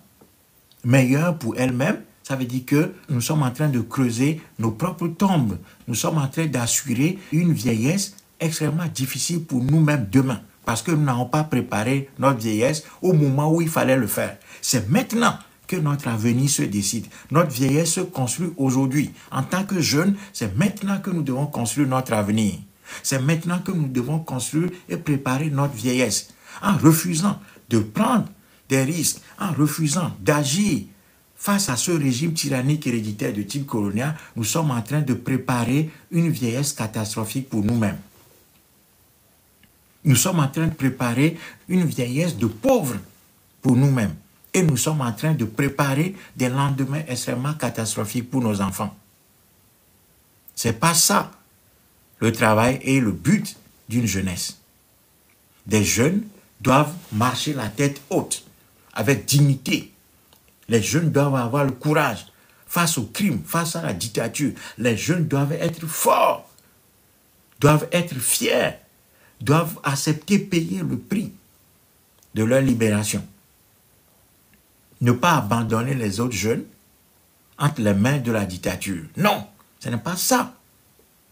meilleurs pour elle-même. Ça veut dire que nous sommes en train de creuser nos propres tombes. Nous sommes en train d'assurer une vieillesse extrêmement difficile pour nous-mêmes demain, parce que nous n'avons pas préparé notre vieillesse au moment où il fallait le faire. C'est maintenant que notre avenir se décide. Notre vieillesse se construit aujourd'hui. En tant que jeunes, c'est maintenant que nous devons construire notre avenir. C'est maintenant que nous devons construire et préparer notre vieillesse. En refusant de prendre des risques, en refusant d'agir face à ce régime tyrannique héréditaire de type colonial, nous sommes en train de préparer une vieillesse catastrophique pour nous-mêmes. Nous sommes en train de préparer une vieillesse de pauvres pour nous-mêmes. Et nous sommes en train de préparer des lendemains extrêmement catastrophiques pour nos enfants. Ce n'est pas ça le travail et le but d'une jeunesse. Des jeunes doivent marcher la tête haute, avec dignité. Les jeunes doivent avoir le courage face au crime, face à la dictature. Les jeunes doivent être forts, doivent être fiers, doivent accepter payer le prix de leur libération. Ne pas abandonner les autres jeunes entre les mains de la dictature. Non, ce n'est pas ça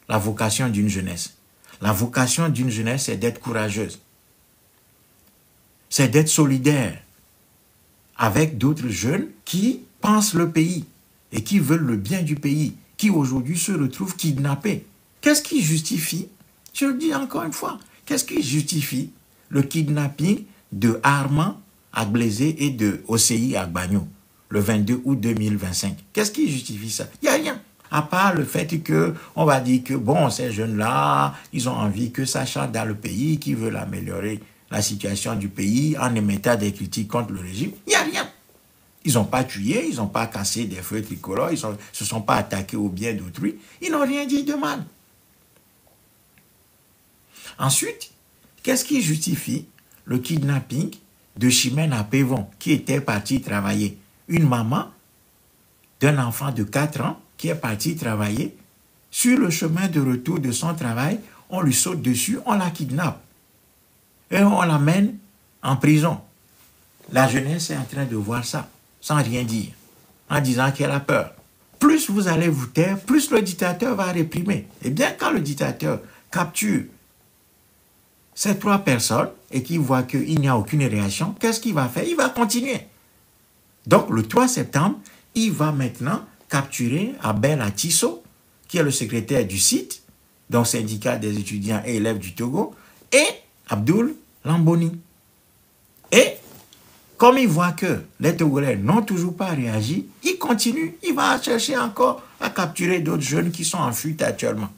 la vocation d'une jeunesse. La vocation d'une jeunesse, c'est d'être courageuse. C'est d'être solidaire avec d'autres jeunes qui pensent le pays et qui veulent le bien du pays, qui aujourd'hui se retrouvent kidnappés. Qu'est-ce qui justifie, je le dis encore une fois, qu'est-ce qui justifie le kidnapping de Armand Agblezé et de OCI Agbagno le 22 août 2025? Qu'est-ce qui justifie ça? Il n'y a rien. À part le fait qu'on va dire que, bon, ces jeunes-là, ils ont envie que ça change dans le pays, qu'ils veulent améliorer la situation du pays en émettant des critiques contre le régime. Il n'y a rien. Ils n'ont pas tué, ils n'ont pas cassé des feux tricolores, ils ne se sont pas attaqués au bien d'autrui. Ils n'ont rien dit de mal. Ensuite, qu'est-ce qui justifie le kidnapping de Chimène à Pévon, qui était partie travailler? Une maman d'un enfant de 4 ans qui est parti travailler. Sur le chemin de retour de son travail, on lui saute dessus, on la kidnappe. Et on l'amène en prison. La jeunesse est en train de voir ça, sans rien dire, en disant qu'elle a peur. Plus vous allez vous taire, plus le dictateur va réprimer. Et bien, quand le dictateur capture ces 3 personnes et qu'il voit qu'il n'y a aucune réaction, qu'est-ce qu'il va faire? Il va continuer. Donc, le 3 septembre, il va maintenant capturer Abel Atisso, qui est le secrétaire du site, donc syndicat des étudiants et élèves du Togo, et Abdoul Lamboni. Et comme il voit que les Togolais n'ont toujours pas réagi, il continue, il va chercher encore à capturer d'autres jeunes qui sont en fuite actuellement.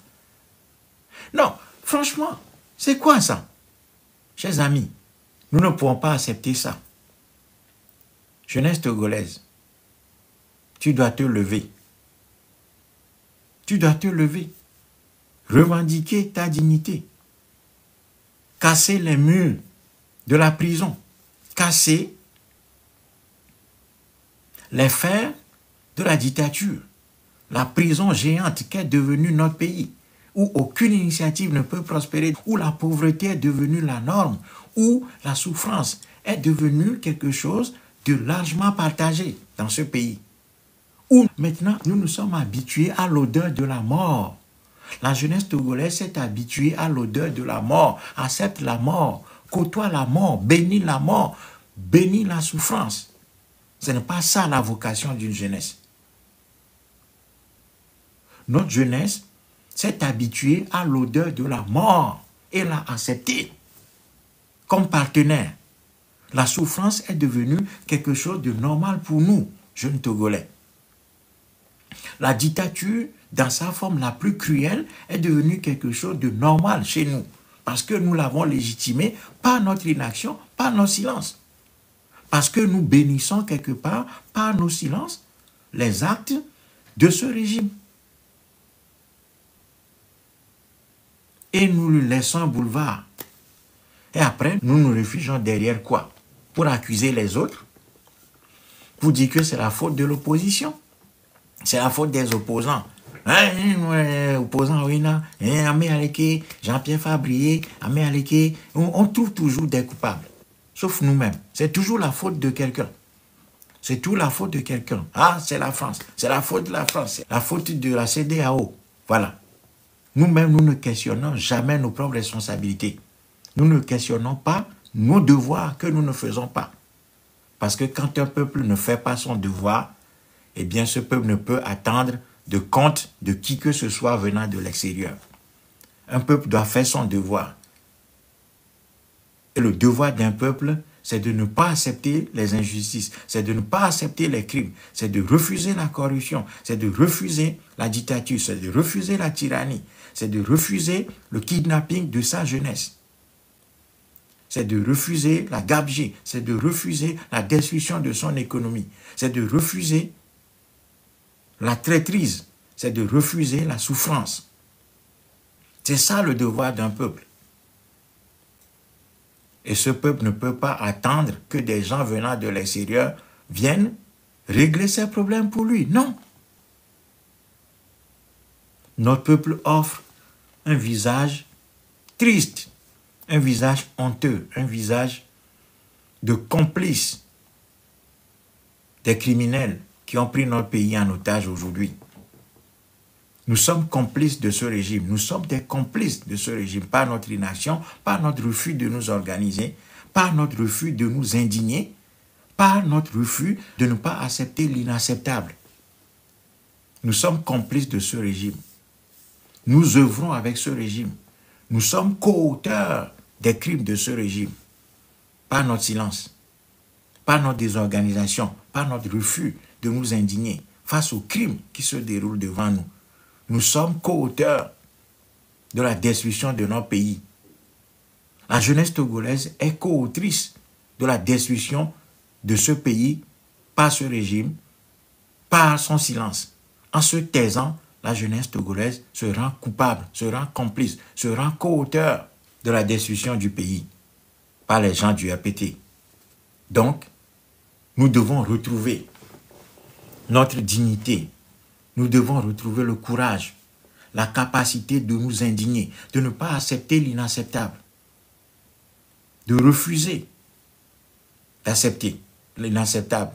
Non, franchement, c'est quoi ça? Chers amis, nous ne pouvons pas accepter ça. Jeunesse togolaise, tu dois te lever. Tu dois te lever. Revendiquer ta dignité. Casser les murs de la prison. Casser les fers de la dictature. La prison géante qu'est devenue notre pays, où aucune initiative ne peut prospérer, où la pauvreté est devenue la norme, où la souffrance est devenue quelque chose de largement partagé dans ce pays. Où maintenant nous nous sommes habitués à l'odeur de la mort. La jeunesse togolaise s'est habituée à l'odeur de la mort, accepte la mort, côtoie la mort, bénit la souffrance. Ce n'est pas ça la vocation d'une jeunesse. Notre jeunesse s'est habituée à l'odeur de la mort et l'a acceptée comme partenaire. La souffrance est devenue quelque chose de normal pour nous, jeunes Togolais. La dictature, dans sa forme la plus cruelle, est devenue quelque chose de normal chez nous, parce que nous l'avons légitimée par notre inaction, par nos silences. Parce que nous bénissons quelque part, par nos silences, les actes de ce régime. Et nous lui laissons un boulevard. Et après, nous nous réfugions derrière quoi? Pour accuser les autres? Pour dire que c'est la faute de l'opposition? C'est la faute des opposants. Opposants, oui, Amé Aleke, Jean-Pierre Fabrié, Amé Aleke, on trouve toujours des coupables. Sauf nous-mêmes. C'est toujours la faute de quelqu'un. C'est toujours la faute de quelqu'un. Ah, c'est la France. C'est la faute de la France. C'est la faute de la CEDEAO. Voilà. Nous-mêmes, nous ne questionnons jamais nos propres responsabilités. Nous ne questionnons pas nos devoirs que nous ne faisons pas. Parce que quand un peuple ne fait pas son devoir, eh bien ce peuple ne peut attendre de compte de qui que ce soit venant de l'extérieur. Un peuple doit faire son devoir. Et le devoir d'un peuple, c'est de ne pas accepter les injustices, c'est de ne pas accepter les crimes, c'est de refuser la corruption, c'est de refuser la dictature, c'est de refuser la tyrannie, c'est de refuser le kidnapping de sa jeunesse. C'est de refuser la gabegie, c'est de refuser la destruction de son économie, c'est de refuser la traîtrise, c'est de refuser la souffrance. C'est ça le devoir d'un peuple. Et ce peuple ne peut pas attendre que des gens venant de l'extérieur viennent régler ses problèmes pour lui. Non. Notre peuple offre un visage triste, un visage honteux, un visage de complice des criminels qui ont pris notre pays en otage aujourd'hui. Nous sommes complices de ce régime. Nous sommes des complices de ce régime par notre inaction, par notre refus de nous organiser, par notre refus de nous indigner, par notre refus de ne pas accepter l'inacceptable. Nous sommes complices de ce régime. Nous œuvrons avec ce régime. Nous sommes co-auteurs des crimes de ce régime. Par notre silence, par notre désorganisation, par notre refus de nous indigner face aux crimes qui se déroulent devant nous. nous sommes co-auteurs de la destruction de notre pays. La jeunesse togolaise est co-autrice de la destruction de ce pays par ce régime, par son silence. En se taisant, la jeunesse togolaise se rend coupable, se rend complice, se rend co-auteur de la destruction du pays par les gens du RPT. Donc, nous devons retrouver notre dignité. Nous devons retrouver le courage, la capacité de nous indigner, de ne pas accepter l'inacceptable, de refuser d'accepter l'inacceptable.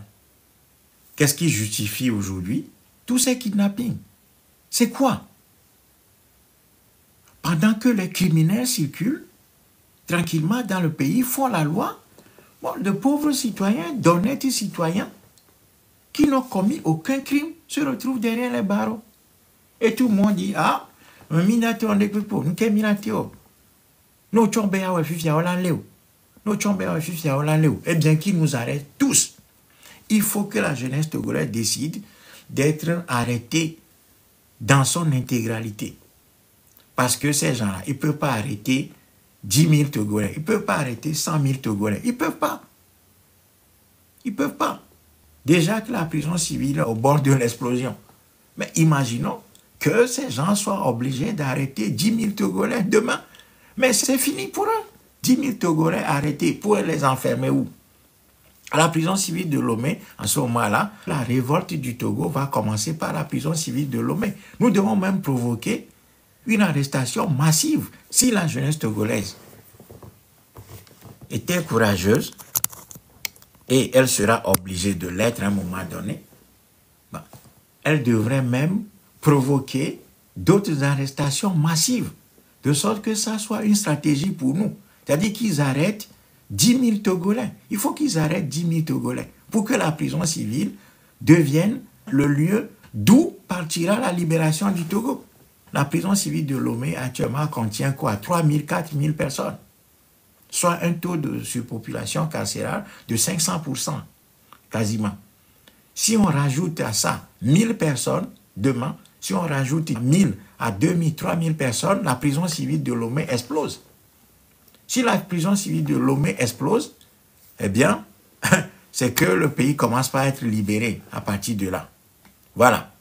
Qu'est-ce qui justifie aujourd'hui tous ces kidnappings? C'est quoi? Pendant que les criminels circulent tranquillement dans le pays, font la loi, bon, de pauvres citoyens, d'honnêtes citoyens, qui n'ont commis aucun crime, se retrouvent derrière les barreaux. Et tout le monde dit, ah, un minato on est pour nous, qu'est minato? Nous chombe à wefifia ola leo. Nous chombe à wefifia ola leo. Eh bien, qui nous arrête tous? Il faut que la jeunesse togolaise décide d'être arrêtée dans son intégralité. Parce que ces gens-là, ils ne peuvent pas arrêter 10 000 Togolais. Ils ne peuvent pas arrêter 100 000 Togolais. Ils ne peuvent pas. Ils ne peuvent pas. Déjà que la prison civile est au bord de l'explosion. Mais imaginons que ces gens soient obligés d'arrêter 10 000 Togolais demain. Mais c'est fini pour eux. 10 000 Togolais arrêtés, pour les enfermer où? À la prison civile de Lomé, en ce moment-là, la révolte du Togo va commencer par la prison civile de Lomé. Nous devons même provoquer une arrestation massive. Si la jeunesse togolaise était courageuse, et elle sera obligée de l'être à un moment donné, elle devrait même provoquer d'autres arrestations massives, de sorte que ça soit une stratégie pour nous. C'est-à-dire qu'ils arrêtent 10 000 Togolais. Il faut qu'ils arrêtent 10 000 Togolais pour que la prison civile devienne le lieu d'où partira la libération du Togo. La prison civile de Lomé actuellement contient quoi? 3 000, 4 000 personnes. Soit un taux de surpopulation carcérale de 500%, quasiment. Si on rajoute à ça 1000 personnes, demain, si on rajoute 1000 à 2000, 3000 personnes, la prison civile de Lomé explose. Si la prison civile de Lomé explose, eh bien, c'est que le pays commence par être libéré à partir de là. Voilà.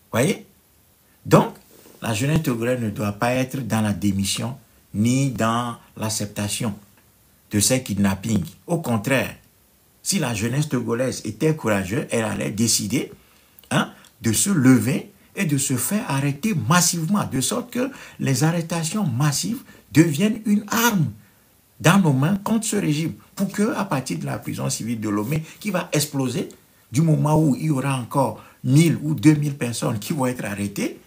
Voyez? Donc, la jeunesse togolaise ne doit pas être dans la démission ni dans l'acceptation de ces kidnappings. Au contraire, si la jeunesse togolaise était courageuse, elle allait décider de se lever et de se faire arrêter massivement, de sorte que les arrestations massives deviennent une arme dans nos mains contre ce régime, pour que, à partir de la prison civile de Lomé, qui va exploser, du moment où il y aura encore 1000 ou 2000 personnes qui vont être arrêtées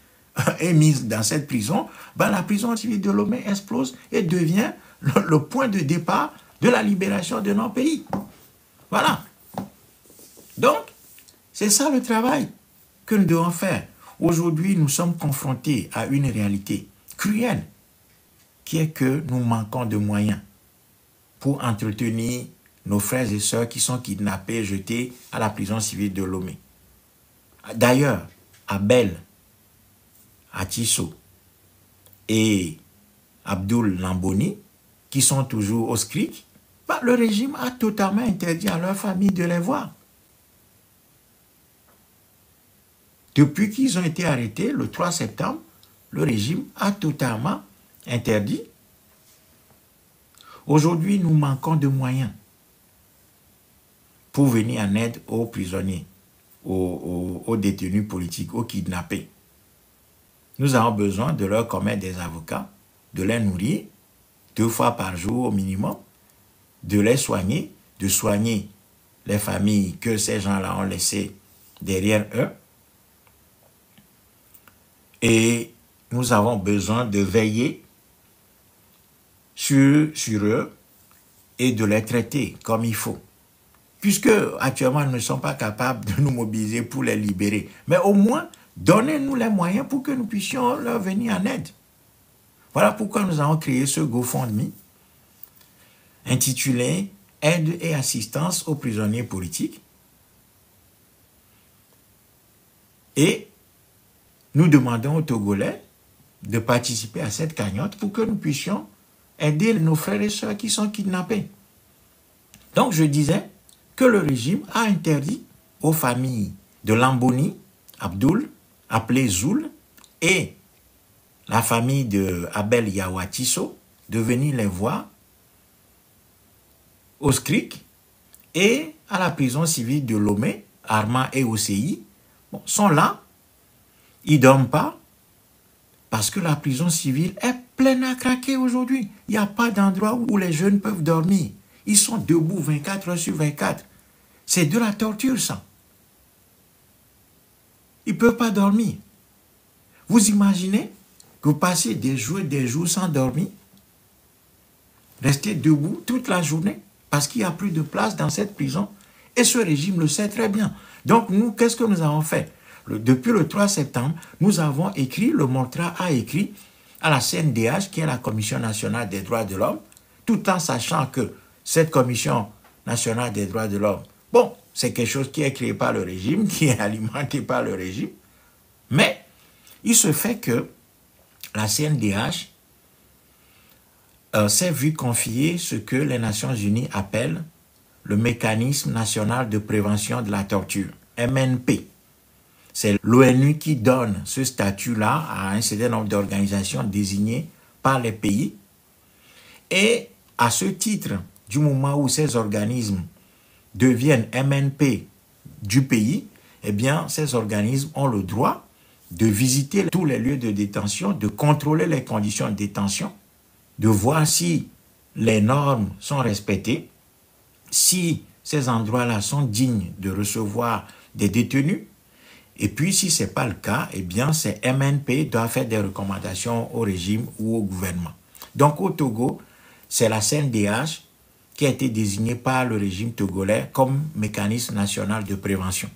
et mises dans cette prison, la prison civile de Lomé explose et devient le point de départ de la libération de nos pays. Voilà. Donc, c'est ça le travail que nous devons faire. Aujourd'hui, nous sommes confrontés à une réalité cruelle, qui est que nous manquons de moyens pour entretenir nos frères et sœurs qui sont kidnappés et jetés à la prison civile de Lomé. D'ailleurs, Abel Atisso et Abdoul Lamboni, qui sont toujours au SCRIC, le régime a totalement interdit à leur famille de les voir. Depuis qu'ils ont été arrêtés, le 3 septembre, le régime a totalement interdit. Aujourd'hui, nous manquons de moyens pour venir en aide aux prisonniers, aux détenus politiques, aux kidnappés. Nous avons besoin de leur commettre des avocats, de les nourrir 2 fois par jour au minimum, de les soigner, de soigner les familles que ces gens-là ont laissées derrière eux. Et nous avons besoin de veiller sur eux et de les traiter comme il faut. Puisque actuellement, nous ne sommes pas capables de nous mobiliser pour les libérer. Mais au moins, donnez-nous les moyens pour que nous puissions leur venir en aide. Voilà pourquoi nous avons créé ce GoFundMe intitulé « Aide et assistance aux prisonniers politiques ». Et nous demandons aux Togolais de participer à cette cagnotte pour que nous puissions aider nos frères et sœurs qui sont kidnappés. Donc je disais que le régime a interdit aux familles de Lamboni, Abdul, appelé Zoul, et la famille de Abel Yawatiso de venir les voir au SCRIC et à la prison civile de Lomé, Arma et OCI, sont là, ils ne dorment pas, parce que la prison civile est pleine à craquer aujourd'hui. Il n'y a pas d'endroit où les jeunes peuvent dormir. Ils sont debout 24 heures sur 24. C'est de la torture, ça. Ils ne peuvent pas dormir. Vous imaginez que vous passez des jours sans dormir, rester debout toute la journée, parce qu'il n'y a plus de place dans cette prison. Et ce régime le sait très bien. Donc nous, qu'est-ce que nous avons fait? Depuis le 3 septembre, nous avons écrit, le Montra a écrit à la CNDH, qui est la Commission nationale des droits de l'homme, tout en sachant que cette Commission nationale des droits de l'homme, bon, c'est quelque chose qui est créé par le régime, qui est alimenté par le régime, mais il se fait que la CNDH s'est vu confier ce que les Nations Unies appellent le Mécanisme national de prévention de la torture, MNP. C'est l'ONU qui donne ce statut-là à un certain nombre d'organisations désignées par les pays. Et à ce titre, du moment où ces organismes deviennent MNP du pays, eh bien, ces organismes ont le droit de visiter tous les lieux de détention, de contrôler les conditions de détention, de voir si les normes sont respectées, si ces endroits-là sont dignes de recevoir des détenus. Et puis, si ce n'est pas le cas, eh bien, ces MNP doivent faire des recommandations au régime ou au gouvernement. Donc, au Togo, c'est la CNDH qui a été désignée par le régime togolais comme mécanisme national de prévention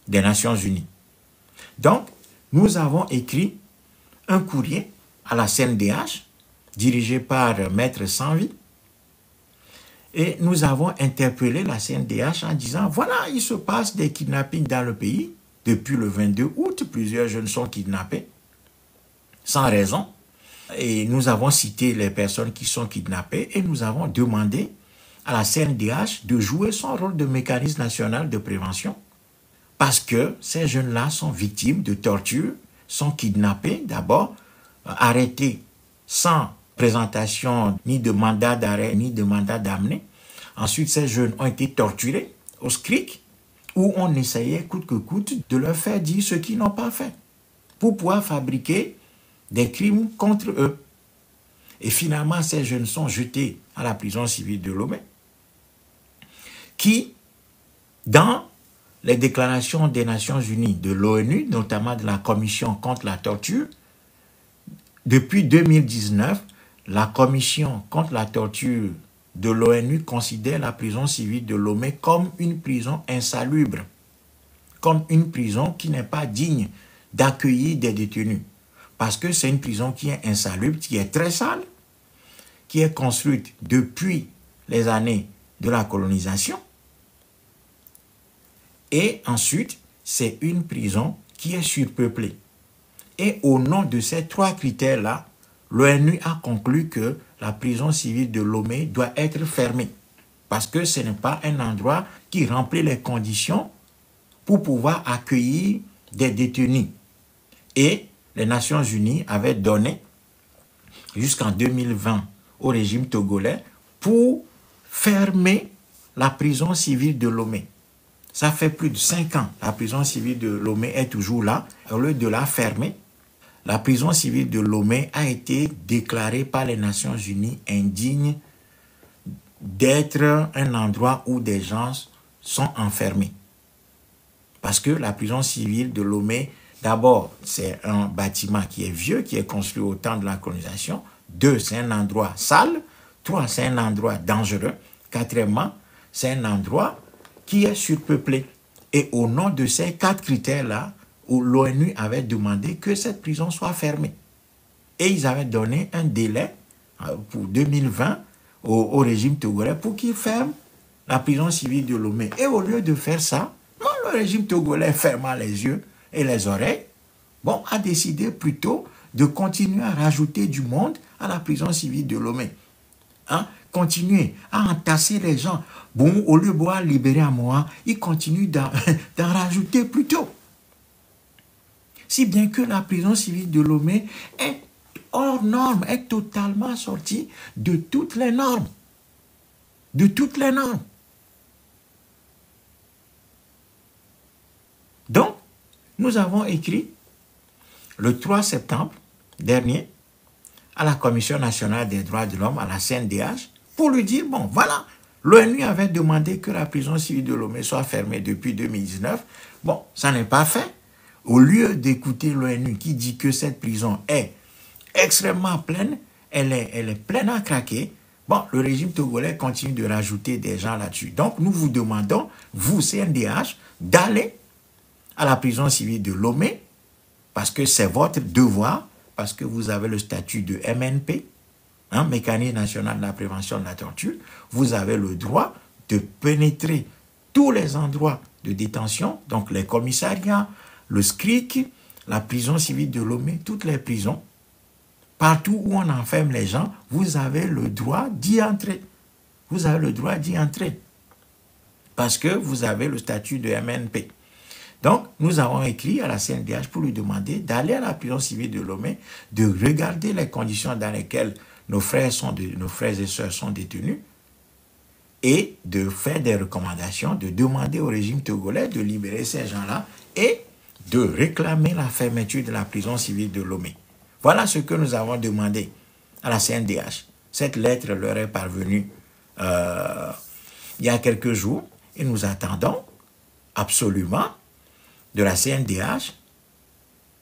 des Nations Unies. Donc, nous avons écrit un courrier à la CNDH, dirigé par Maître Sanvi, et nous avons interpellé la CNDH en disant, voilà, il se passe des kidnappings dans le pays. Depuis le 22 août, plusieurs jeunes sont kidnappés, sans raison. Et nous avons cité les personnes qui sont kidnappées et nous avons demandé à la CNDH de jouer son rôle de mécanisme national de prévention parce que ces jeunes-là sont victimes de torture, sont kidnappés d'abord, arrêtés sans présentation ni de mandat d'arrêt ni de mandat d'amener. Ensuite, ces jeunes ont été torturés au SCRIC, où on essayait coûte que coûte de leur faire dire ce qu'ils n'ont pas fait pour pouvoir fabriquer des crimes contre eux. Et finalement, ces jeunes sont jetés à la prison civile de Lomé, qui, dans les déclarations des Nations Unies, de l'ONU, notamment de la Commission contre la torture, depuis 2019, la Commission contre la torture de l'ONU considère la prison civile de Lomé comme une prison insalubre, comme une prison qui n'est pas digne d'accueillir des détenus. Parce que c'est une prison qui est insalubre, qui est très sale, qui est construite depuis les années de la colonisation. Et ensuite, c'est une prison qui est surpeuplée. Et au nom de ces trois critères-là, l'ONU a conclu que la prison civile de Lomé doit être fermée parce que ce n'est pas un endroit qui remplit les conditions pour pouvoir accueillir des détenus. Et les Nations Unies avaient donné jusqu'en 2020 au régime togolais pour fermer la prison civile de Lomé. Ça fait plus de 5 ans. La prison civile de Lomé est toujours là. Au lieu de la fermer, la prison civile de Lomé a été déclarée par les Nations Unies indigne d'être un endroit où des gens sont enfermés. Parce que la prison civile de Lomé, d'abord, c'est un bâtiment qui est vieux, qui est construit au temps de la colonisation. 2, c'est un endroit sale. 3, c'est un endroit dangereux. 4, c'est un endroit qui est surpeuplé. Et au nom de ces 4 critères-là, où l'ONU avait demandé que cette prison soit fermée. Et ils avaient donné un délai pour 2020 au régime togolais pour qu'il ferme la prison civile de Lomé. Et au lieu de faire ça, le régime togolais ferma les yeux et les oreilles, bon, a décidé plutôt de continuer à rajouter du monde à la prison civile de Lomé. Hein? Continuer à entasser les gens. Bon, au lieu de boire libérer à moi, il continue d'en rajouter plutôt. Si bien que la prison civile de Lomé est hors norme, est totalement sortie de toutes les normes. De toutes les normes. Donc, nous avons écrit le 3 septembre dernier à la Commission nationale des droits de l'homme, à la CNDH, pour lui dire, bon, voilà, l'ONU avait demandé que la prison civile de Lomé soit fermée depuis 2019. Bon, ça n'est pas fait. Au lieu d'écouter l'ONU qui dit que cette prison est extrêmement pleine, elle est pleine à craquer, bon, le régime togolais continue de rajouter des gens là-dessus. Donc, nous vous demandons, vous, CNDH, d'aller à la prison civile de Lomé, parce que c'est votre devoir, parce que vous avez le statut de MNP, hein, Mécanisme national de la prévention de la torture, vous avez le droit de pénétrer tous les endroits de détention, donc les commissariats, le SCRIC, la prison civile de Lomé, toutes les prisons, partout où on enferme les gens, vous avez le droit d'y entrer. Vous avez le droit d'y entrer, parce que vous avez le statut de MNP. Donc, nous avons écrit à la CNDH pour lui demander d'aller à la prison civile de Lomé, de regarder les conditions dans lesquelles nos frères et sœurs sont détenus et de faire des recommandations, de demander au régime togolais de libérer ces gens-là et de réclamer la fermeture de la prison civile de Lomé. Voilà ce que nous avons demandé à la CNDH. Cette lettre leur est parvenue il y a quelques jours et nous attendons absolument de la CNDH,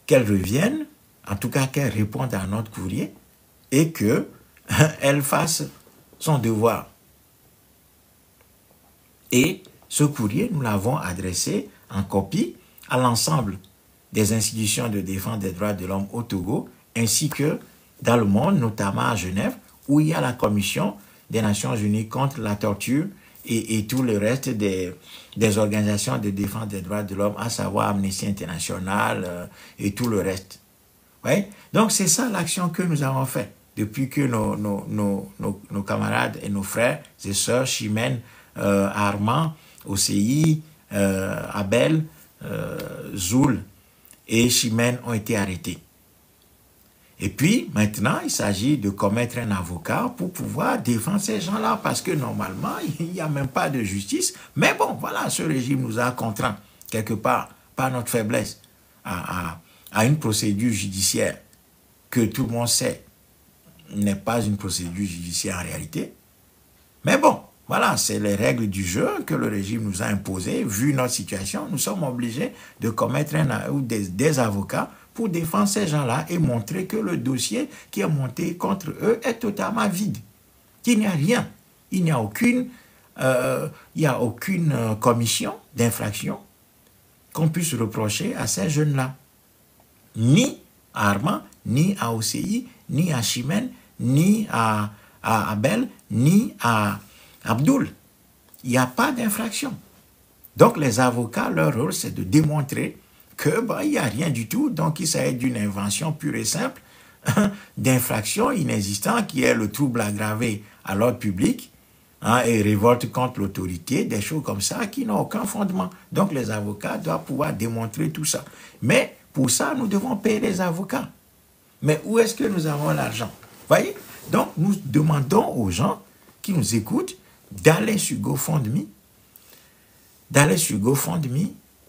qu'elle revienne, en tout cas qu'elle réponde à notre courrier et qu'elle fasse son devoir. Et ce courrier, nous l'avons adressé en copie à l'ensemble des institutions de défense des droits de l'homme au Togo, ainsi que dans le monde, notamment à Genève, où il y a la Commission des Nations Unies contre la torture et tout le reste des organisations de défense des droits de l'homme, à savoir Amnesty International et tout le reste. Ouais? Donc, c'est ça l'action que nous avons faite depuis que nos camarades et nos frères et sœurs, Chimène, Armand, OCI, Abel, Zoul et Chimène ont été arrêtés. Et puis, maintenant, il s'agit de commettre un avocat pour pouvoir défendre ces gens-là, parce que normalement, il n'y a même pas de justice. Mais bon, voilà, ce régime nous a contraints, quelque part, par notre faiblesse, à une procédure judiciaire que tout le monde sait n'est pas une procédure judiciaire en réalité. Mais bon, voilà, c'est les règles du jeu que le régime nous a imposées. Vu notre situation, nous sommes obligés de commettre des avocats pour défendre ces gens-là et montrer que le dossier qui est monté contre eux est totalement vide. Qu'il n'y a rien. Il n'y a aucune commission d'infraction qu'on puisse reprocher à ces jeunes-là. Ni à Armand, ni à OCI, ni à Chimène, ni à Abel, ni à Abdoul. Il n'y a pas d'infraction. Donc les avocats, leur rôle, c'est de démontrer qu'il n'y a rien du tout, donc il s'agit d'une invention pure et simple d'infraction inexistante qui est le trouble aggravé à l'ordre public et révolte contre l'autorité, des choses comme ça qui n'ont aucun fondement. Donc les avocats doivent pouvoir démontrer tout ça. Mais pour ça, nous devons payer les avocats. Mais où est-ce que nous avons l'argent? Voyez? Donc nous demandons aux gens qui nous écoutent d'aller sur GoFundMe,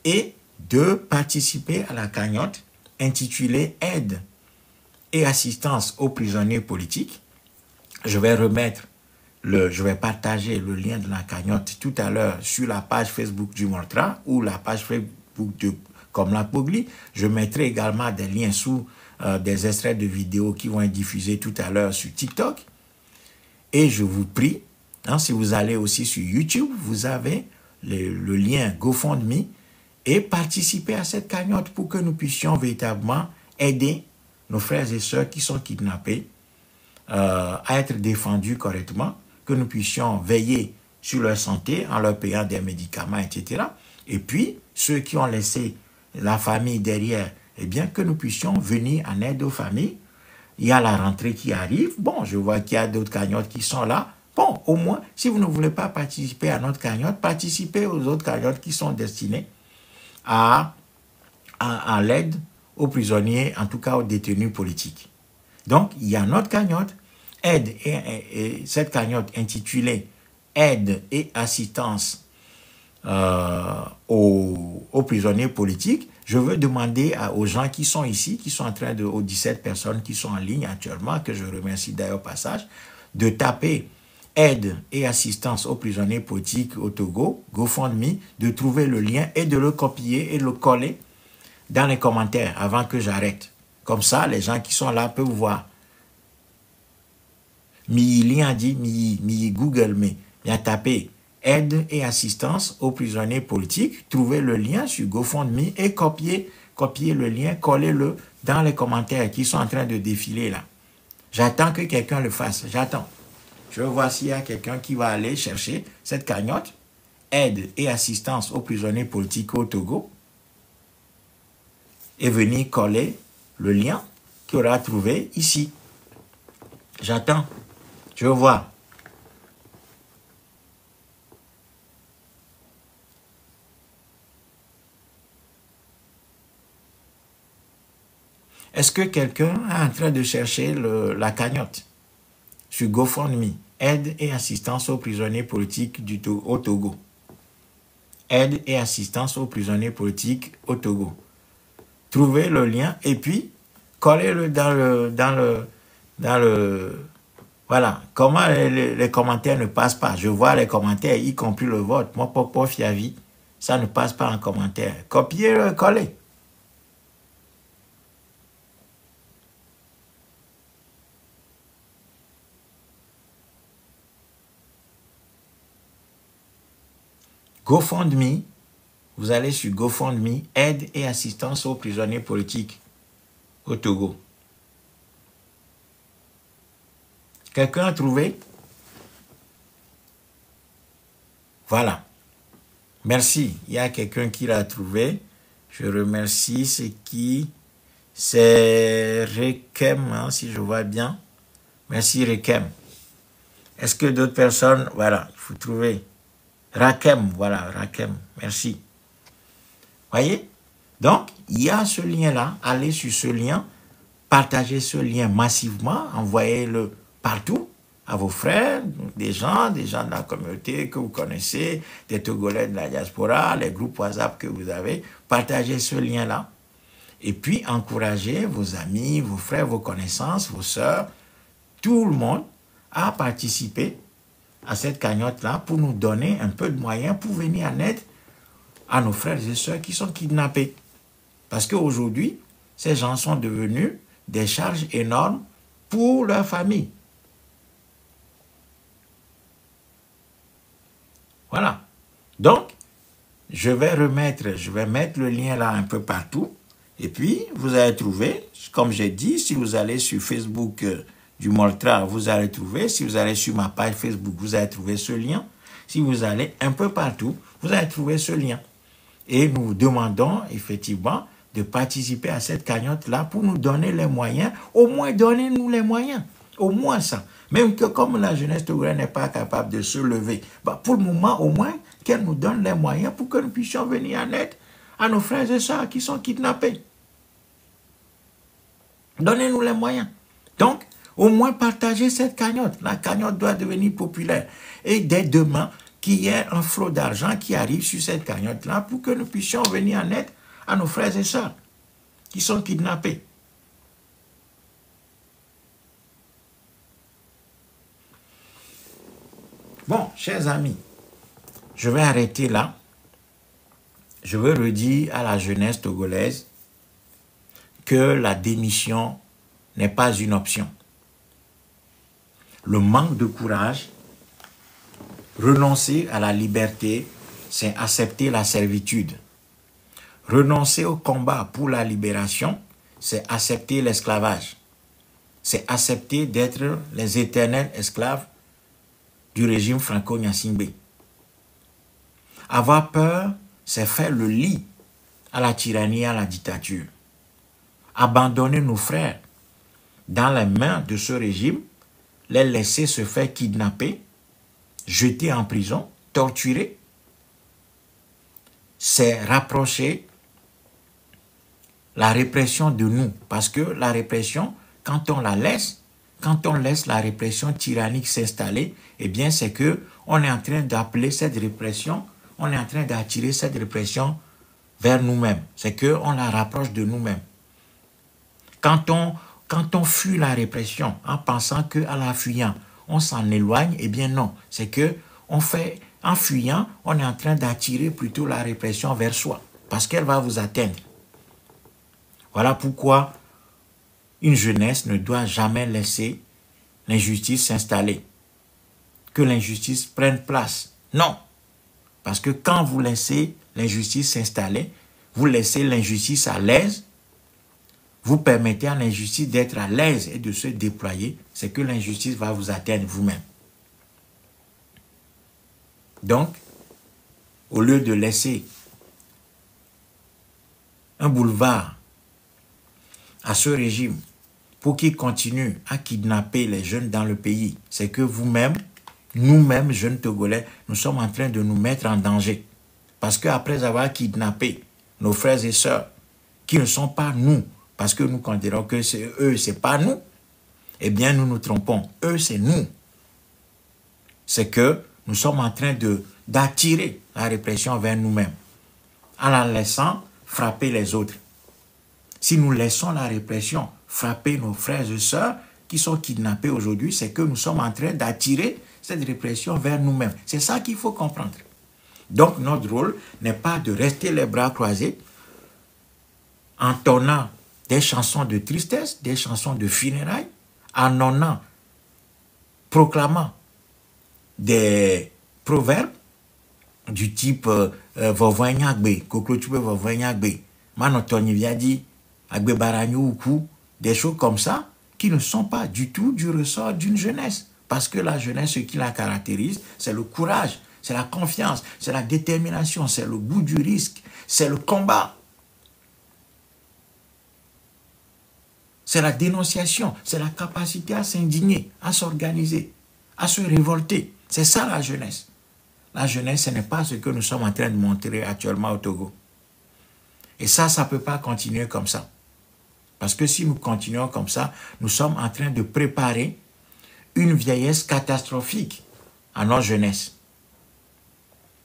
et de participer à la cagnotte intitulée Aide et assistance aux prisonniers politiques. Je vais partager le lien de la cagnotte tout à l'heure sur la page Facebook du Mortra ou la page Facebook de Komla Pogli. Je mettrai également des liens sous des extraits de vidéos qui vont être diffusés tout à l'heure sur TikTok. Et je vous prie, si vous allez aussi sur YouTube, vous avez le lien GoFundMe et participer à cette cagnotte pour que nous puissions véritablement aider nos frères et sœurs qui sont kidnappés à être défendus correctement, que nous puissions veiller sur leur santé en leur payant des médicaments, etc. Et puis, ceux qui ont laissé la famille derrière, eh bien que nous puissions venir en aide aux familles. Il y a la rentrée qui arrive. Bon, je vois qu'il y a d'autres cagnottes qui sont là. Bon, au moins, si vous ne voulez pas participer à notre cagnotte, participez aux autres cagnottes qui sont destinées à l'aide aux prisonniers, en tout cas aux détenus politiques. Donc, il y a notre cagnotte, aide et cette cagnotte intitulée Aide et assistance aux prisonniers politiques. Je veux demander aux gens qui sont ici, qui sont en train de, aux 17 personnes qui sont en ligne actuellement, que je remercie d'ailleurs au passage, de taper aide et assistance aux prisonniers politiques au Togo, GoFundMe, de trouver le lien et de le copier et le coller dans les commentaires avant que j'arrête. Comme ça, les gens qui sont là peuvent voir. Mi lien dit, mi Google, mais il a tapé aide et assistance aux prisonniers politiques, trouvez le lien sur GoFundMe et copier le lien, collez-le dans les commentaires qui sont en train de défiler là. J'attends que quelqu'un le fasse, j'attends. Je veux voir s'il y a quelqu'un qui va aller chercher cette cagnotte, aide et assistance aux prisonniers politiques au Togo, et venir coller le lien qu'il aura trouvé ici. J'attends, je veux voir. Est-ce que quelqu'un est en train de chercher la cagnotte sur GoFundMe, aide et assistance aux prisonniers politiques au Togo? Aide et assistance aux prisonniers politiques au Togo. Trouvez le lien et puis collez-le dans le... Voilà. Comment les commentaires ne passent pas? Je vois les commentaires, y compris le vote. Moi, pour Fiavi, ça ne passe pas en commentaire. Copiez-le, collez. GoFundMe, vous allez sur GoFundMe, aide et assistance aux prisonniers politiques au Togo. Quelqu'un a trouvé? Voilà. Merci. Il y a quelqu'un qui l'a trouvé. Je remercie. C'est qui? C'est Rekem, hein, si je vois bien. Merci Rekem. Est-ce que d'autres personnes... Voilà, il faut trouver... Rakem, voilà, Rakem, merci. Voyez? Donc, il y a ce lien-là, allez sur ce lien, partagez ce lien massivement, envoyez-le partout à vos frères, des gens de la communauté que vous connaissez, des Togolais de la diaspora, les groupes WhatsApp que vous avez, partagez ce lien-là. Et puis, encouragez vos amis, vos frères, vos connaissances, vos sœurs, tout le monde à participer à cette cagnotte-là pour nous donner un peu de moyens pour venir en aide à nos frères et sœurs qui sont kidnappés. Parce qu'aujourd'hui, ces gens sont devenus des charges énormes pour leur famille. Voilà. Donc, je vais mettre le lien là un peu partout. Et puis, vous allez trouver, comme j'ai dit, si vous allez sur Facebook du Moltra, vous allez trouver. Si vous allez sur ma page Facebook, vous allez trouver ce lien. Si vous allez un peu partout, vous allez trouver ce lien. Et nous vous demandons effectivement de participer à cette cagnotte-là pour nous donner les moyens. Au moins, donnez-nous les moyens. Au moins ça. Même que comme la jeunesse togolaise n'est pas capable de se lever, bah pour le moment, au moins, qu'elle nous donne les moyens pour que nous puissions venir en aide à nos frères et sœurs qui sont kidnappés. Donnez-nous les moyens. Donc, au moins partager cette cagnotte. La cagnotte doit devenir populaire. Et dès demain, qu'il y ait un flot d'argent qui arrive sur cette cagnotte-là pour que nous puissions venir en aide à nos frères et sœurs qui sont kidnappés. Bon, chers amis, je vais arrêter là. Je veux redire à la jeunesse togolaise que la démission n'est pas une option. Le manque de courage, renoncer à la liberté, c'est accepter la servitude. Renoncer au combat pour la libération, c'est accepter l'esclavage. C'est accepter d'être les éternels esclaves du régime franco-gnassingbé. Avoir peur, c'est faire le lit à la tyrannie, à la dictature. Abandonner nos frères dans les mains de ce régime, les laisser se faire kidnapper, jeter en prison, torturer, c'est rapprocher la répression de nous. Parce que la répression, quand on laisse la répression tyrannique s'installer, eh bien c'est que on est en train d'appeler cette répression, on est en train d'attirer cette répression vers nous-mêmes. C'est qu'on la rapproche de nous-mêmes. Quand on fuit la répression en pensant qu'à la fuyant, on s'en éloigne, eh bien non. C'est que en fuyant, on est en train d'attirer plutôt la répression vers soi. Parce qu'elle va vous atteindre. Voilà pourquoi une jeunesse ne doit jamais laisser l'injustice s'installer. Que l'injustice prenne place. Non. Parce que quand vous laissez l'injustice s'installer, vous laissez l'injustice à l'aise, vous permettez à l'injustice d'être à l'aise et de se déployer, c'est que l'injustice va vous atteindre vous-même. Donc, au lieu de laisser un boulevard à ce régime pour qu'il continue à kidnapper les jeunes dans le pays, c'est que vous-même, nous-mêmes, jeunes Togolais, nous sommes en train de nous mettre en danger. Parce qu'après avoir kidnappé nos frères et sœurs, qui ne sont pas nous, parce que nous considérons que c'est eux, c'est pas nous, eh bien nous nous trompons. Eux, c'est nous. C'est que nous sommes en train d'attirer la répression vers nous-mêmes, en la laissant frapper les autres. Si nous laissons la répression frapper nos frères et sœurs qui sont kidnappés aujourd'hui, c'est que nous sommes en train d'attirer cette répression vers nous-mêmes. C'est ça qu'il faut comprendre. Donc notre rôle n'est pas de rester les bras croisés, entonnant des chansons de tristesse, des chansons de funérailles, annonnant, proclamant des proverbes du type Vovoignagbe, Koklochube Vovoignagbe, Manotoni Viadi, Agbe Baranyoukou, des choses comme ça qui ne sont pas du tout du ressort d'une jeunesse. Parce que la jeunesse, ce qui la caractérise, c'est le courage, c'est la confiance, c'est la détermination, c'est le goût du risque, c'est le combat. C'est la dénonciation, c'est la capacité à s'indigner, à s'organiser, à se révolter. C'est ça la jeunesse. La jeunesse, ce n'est pas ce que nous sommes en train de montrer actuellement au Togo. Et ça ne peut pas continuer comme ça. Parce que si nous continuons comme ça, nous sommes en train de préparer une vieillesse catastrophique à notre jeunesse.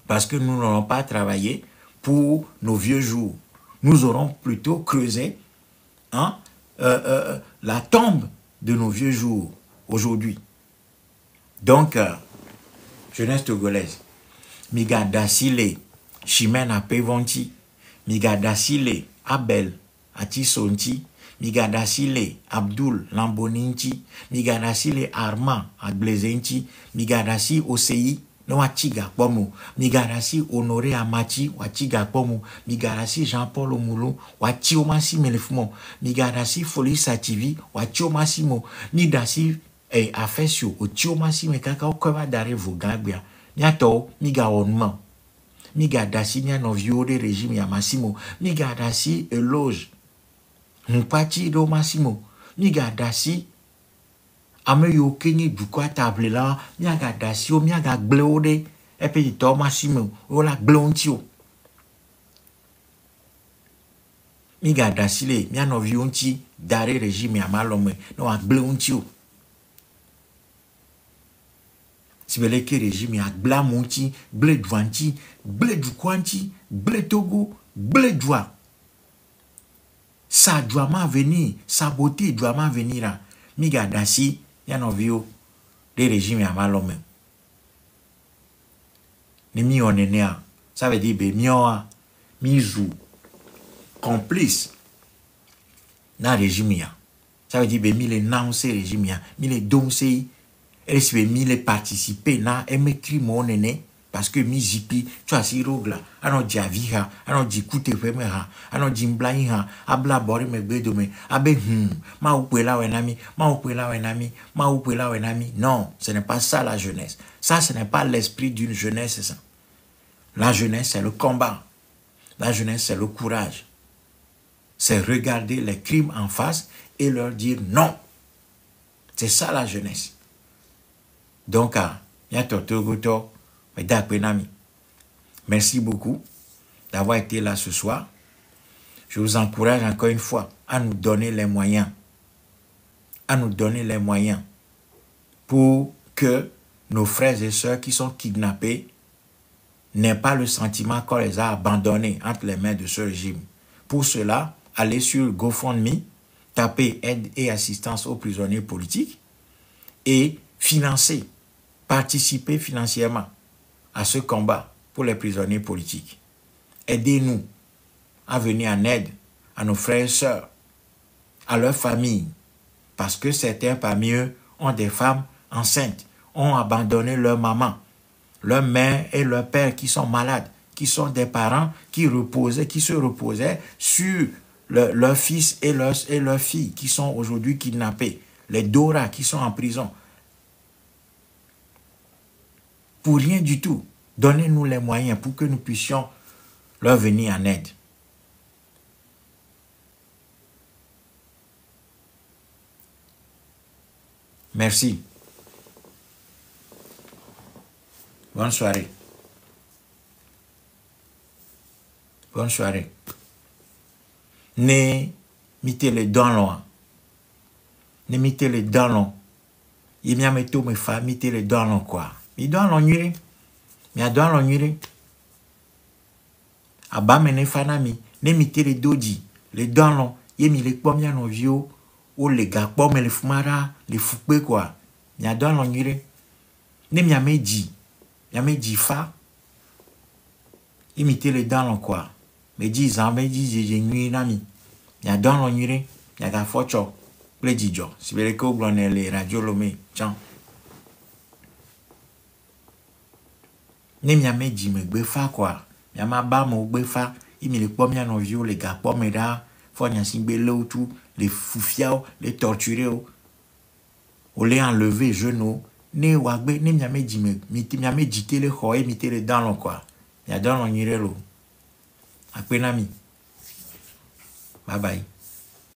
Parce que nous n'aurons pas travaillé pour nos vieux jours. Nous aurons plutôt creusé la tombe de nos vieux jours aujourd'hui. Donc, jeunesse togolaise, miga dasile chimène a pevonti, miga dasile Abel atisonti, miga dasile Abdul Lamboninti, miga dasile Armand Aglezenti, miga dasi Osei no wachiga pomu, miga dasi Honoré Amati wachiga pomu, miga dasi Jean-Paul Omoulou wachi omasi melefmo, miga dasi Foli Sativi wachi omasimo, ni dasi afesio ochi omasi mekaka okwa dare vogabia. Niato, miga onman, miga dasi nia no viode régime ya Massimo, miga dasi eloge, mpati do Massimo, miga dasi ame yo kenye dukwa table la, miga dasi o miga gleode, epe to Massimo, o la glontio. Miga dasi le, mia no vionti dare régime ya malome, no a glontio. Si vous voulez que le régime y a bla monti, blé douanti, blé du quanti, blé Togo, blé doua. Ça doit venir, sa beauté doit venir. Miga dasi, y a no vio, le régime y a malome. Ni mi onenea, ça veut dire be mioa, mizu, complice, na régime ya. Ça veut dire be mi le naonse régime ya, mi le domse. Et si mi les participer na écrit mon nene parce que mi zipi tu as si rogla ano di aviha ano di kute femera ano di mblainha abla bori me bedo me abe ma upela wenami ma upela wenami ma upela wenami. Non, ce n'est pas ça la jeunesse. Ça, ce n'est pas l'esprit d'une jeunesse, ça. La jeunesse, c'est le combat. La jeunesse, c'est le courage. C'est regarder les crimes en face et leur dire non. C'est ça la jeunesse. Donc, merci beaucoup d'avoir été là ce soir. Je vous encourage encore une fois à nous donner les moyens. À nous donner les moyens pour que nos frères et sœurs qui sont kidnappés n'aient pas le sentiment qu'on les a abandonnés entre les mains de ce régime. Pour cela, allez sur GoFundMe, tapez aide et assistance aux prisonniers politiques et financez, participez financièrement à ce combat pour les prisonniers politiques. Aidez-nous à venir en aide à nos frères et sœurs, à leurs familles, parce que certains parmi eux ont des femmes enceintes, ont abandonné leur maman, leur mère et leur père qui sont malades, qui sont des parents qui se reposaient sur leurs fils et leurs filles qui sont aujourd'hui kidnappés, les Dora qui sont en prison. Pour rien du tout, donnez-nous les moyens pour que nous puissions leur venir en aide. Merci. Bonne soirée. Bonne soirée. Ne mettez les dents loin. Ne mettez les dents loin. Il y a mettez mes femmes, mettez les dents loin quoi. Il doit l'ennuyer. Mais il doit l'ennuyer. Aba mene fanami. Ne mettez les dodi. Les dents loin. Il y a les pommes ya no vieux. Ou les gars pommes les fumara. Les foupés quoi. Il doit l'ennuyer. Ne m'y a dit. Il me dit fa. Imiter les dents loin quoi. Me dit zan me dit j'ai nuit nami. Il y a dans l'ennuyer. Il y a focho. Le dijo. Si vous voulez que vous les radios lomé. Tiens. Ne m'y a dit me befa quoi. Il y a ma bam au befa. Il me les pommes ya no vieux. Les gars pommes là. Faut n'y a si belé ou tout. Les foufiao. Les torturer. Ou les enlever genoux. Ne wagbe. Ne m'y a dit me. M'y a dit télé quoi. Imiter les dents loin quoi. Il y a dans l'ennuyer l'eau. Après nami. Bye bye.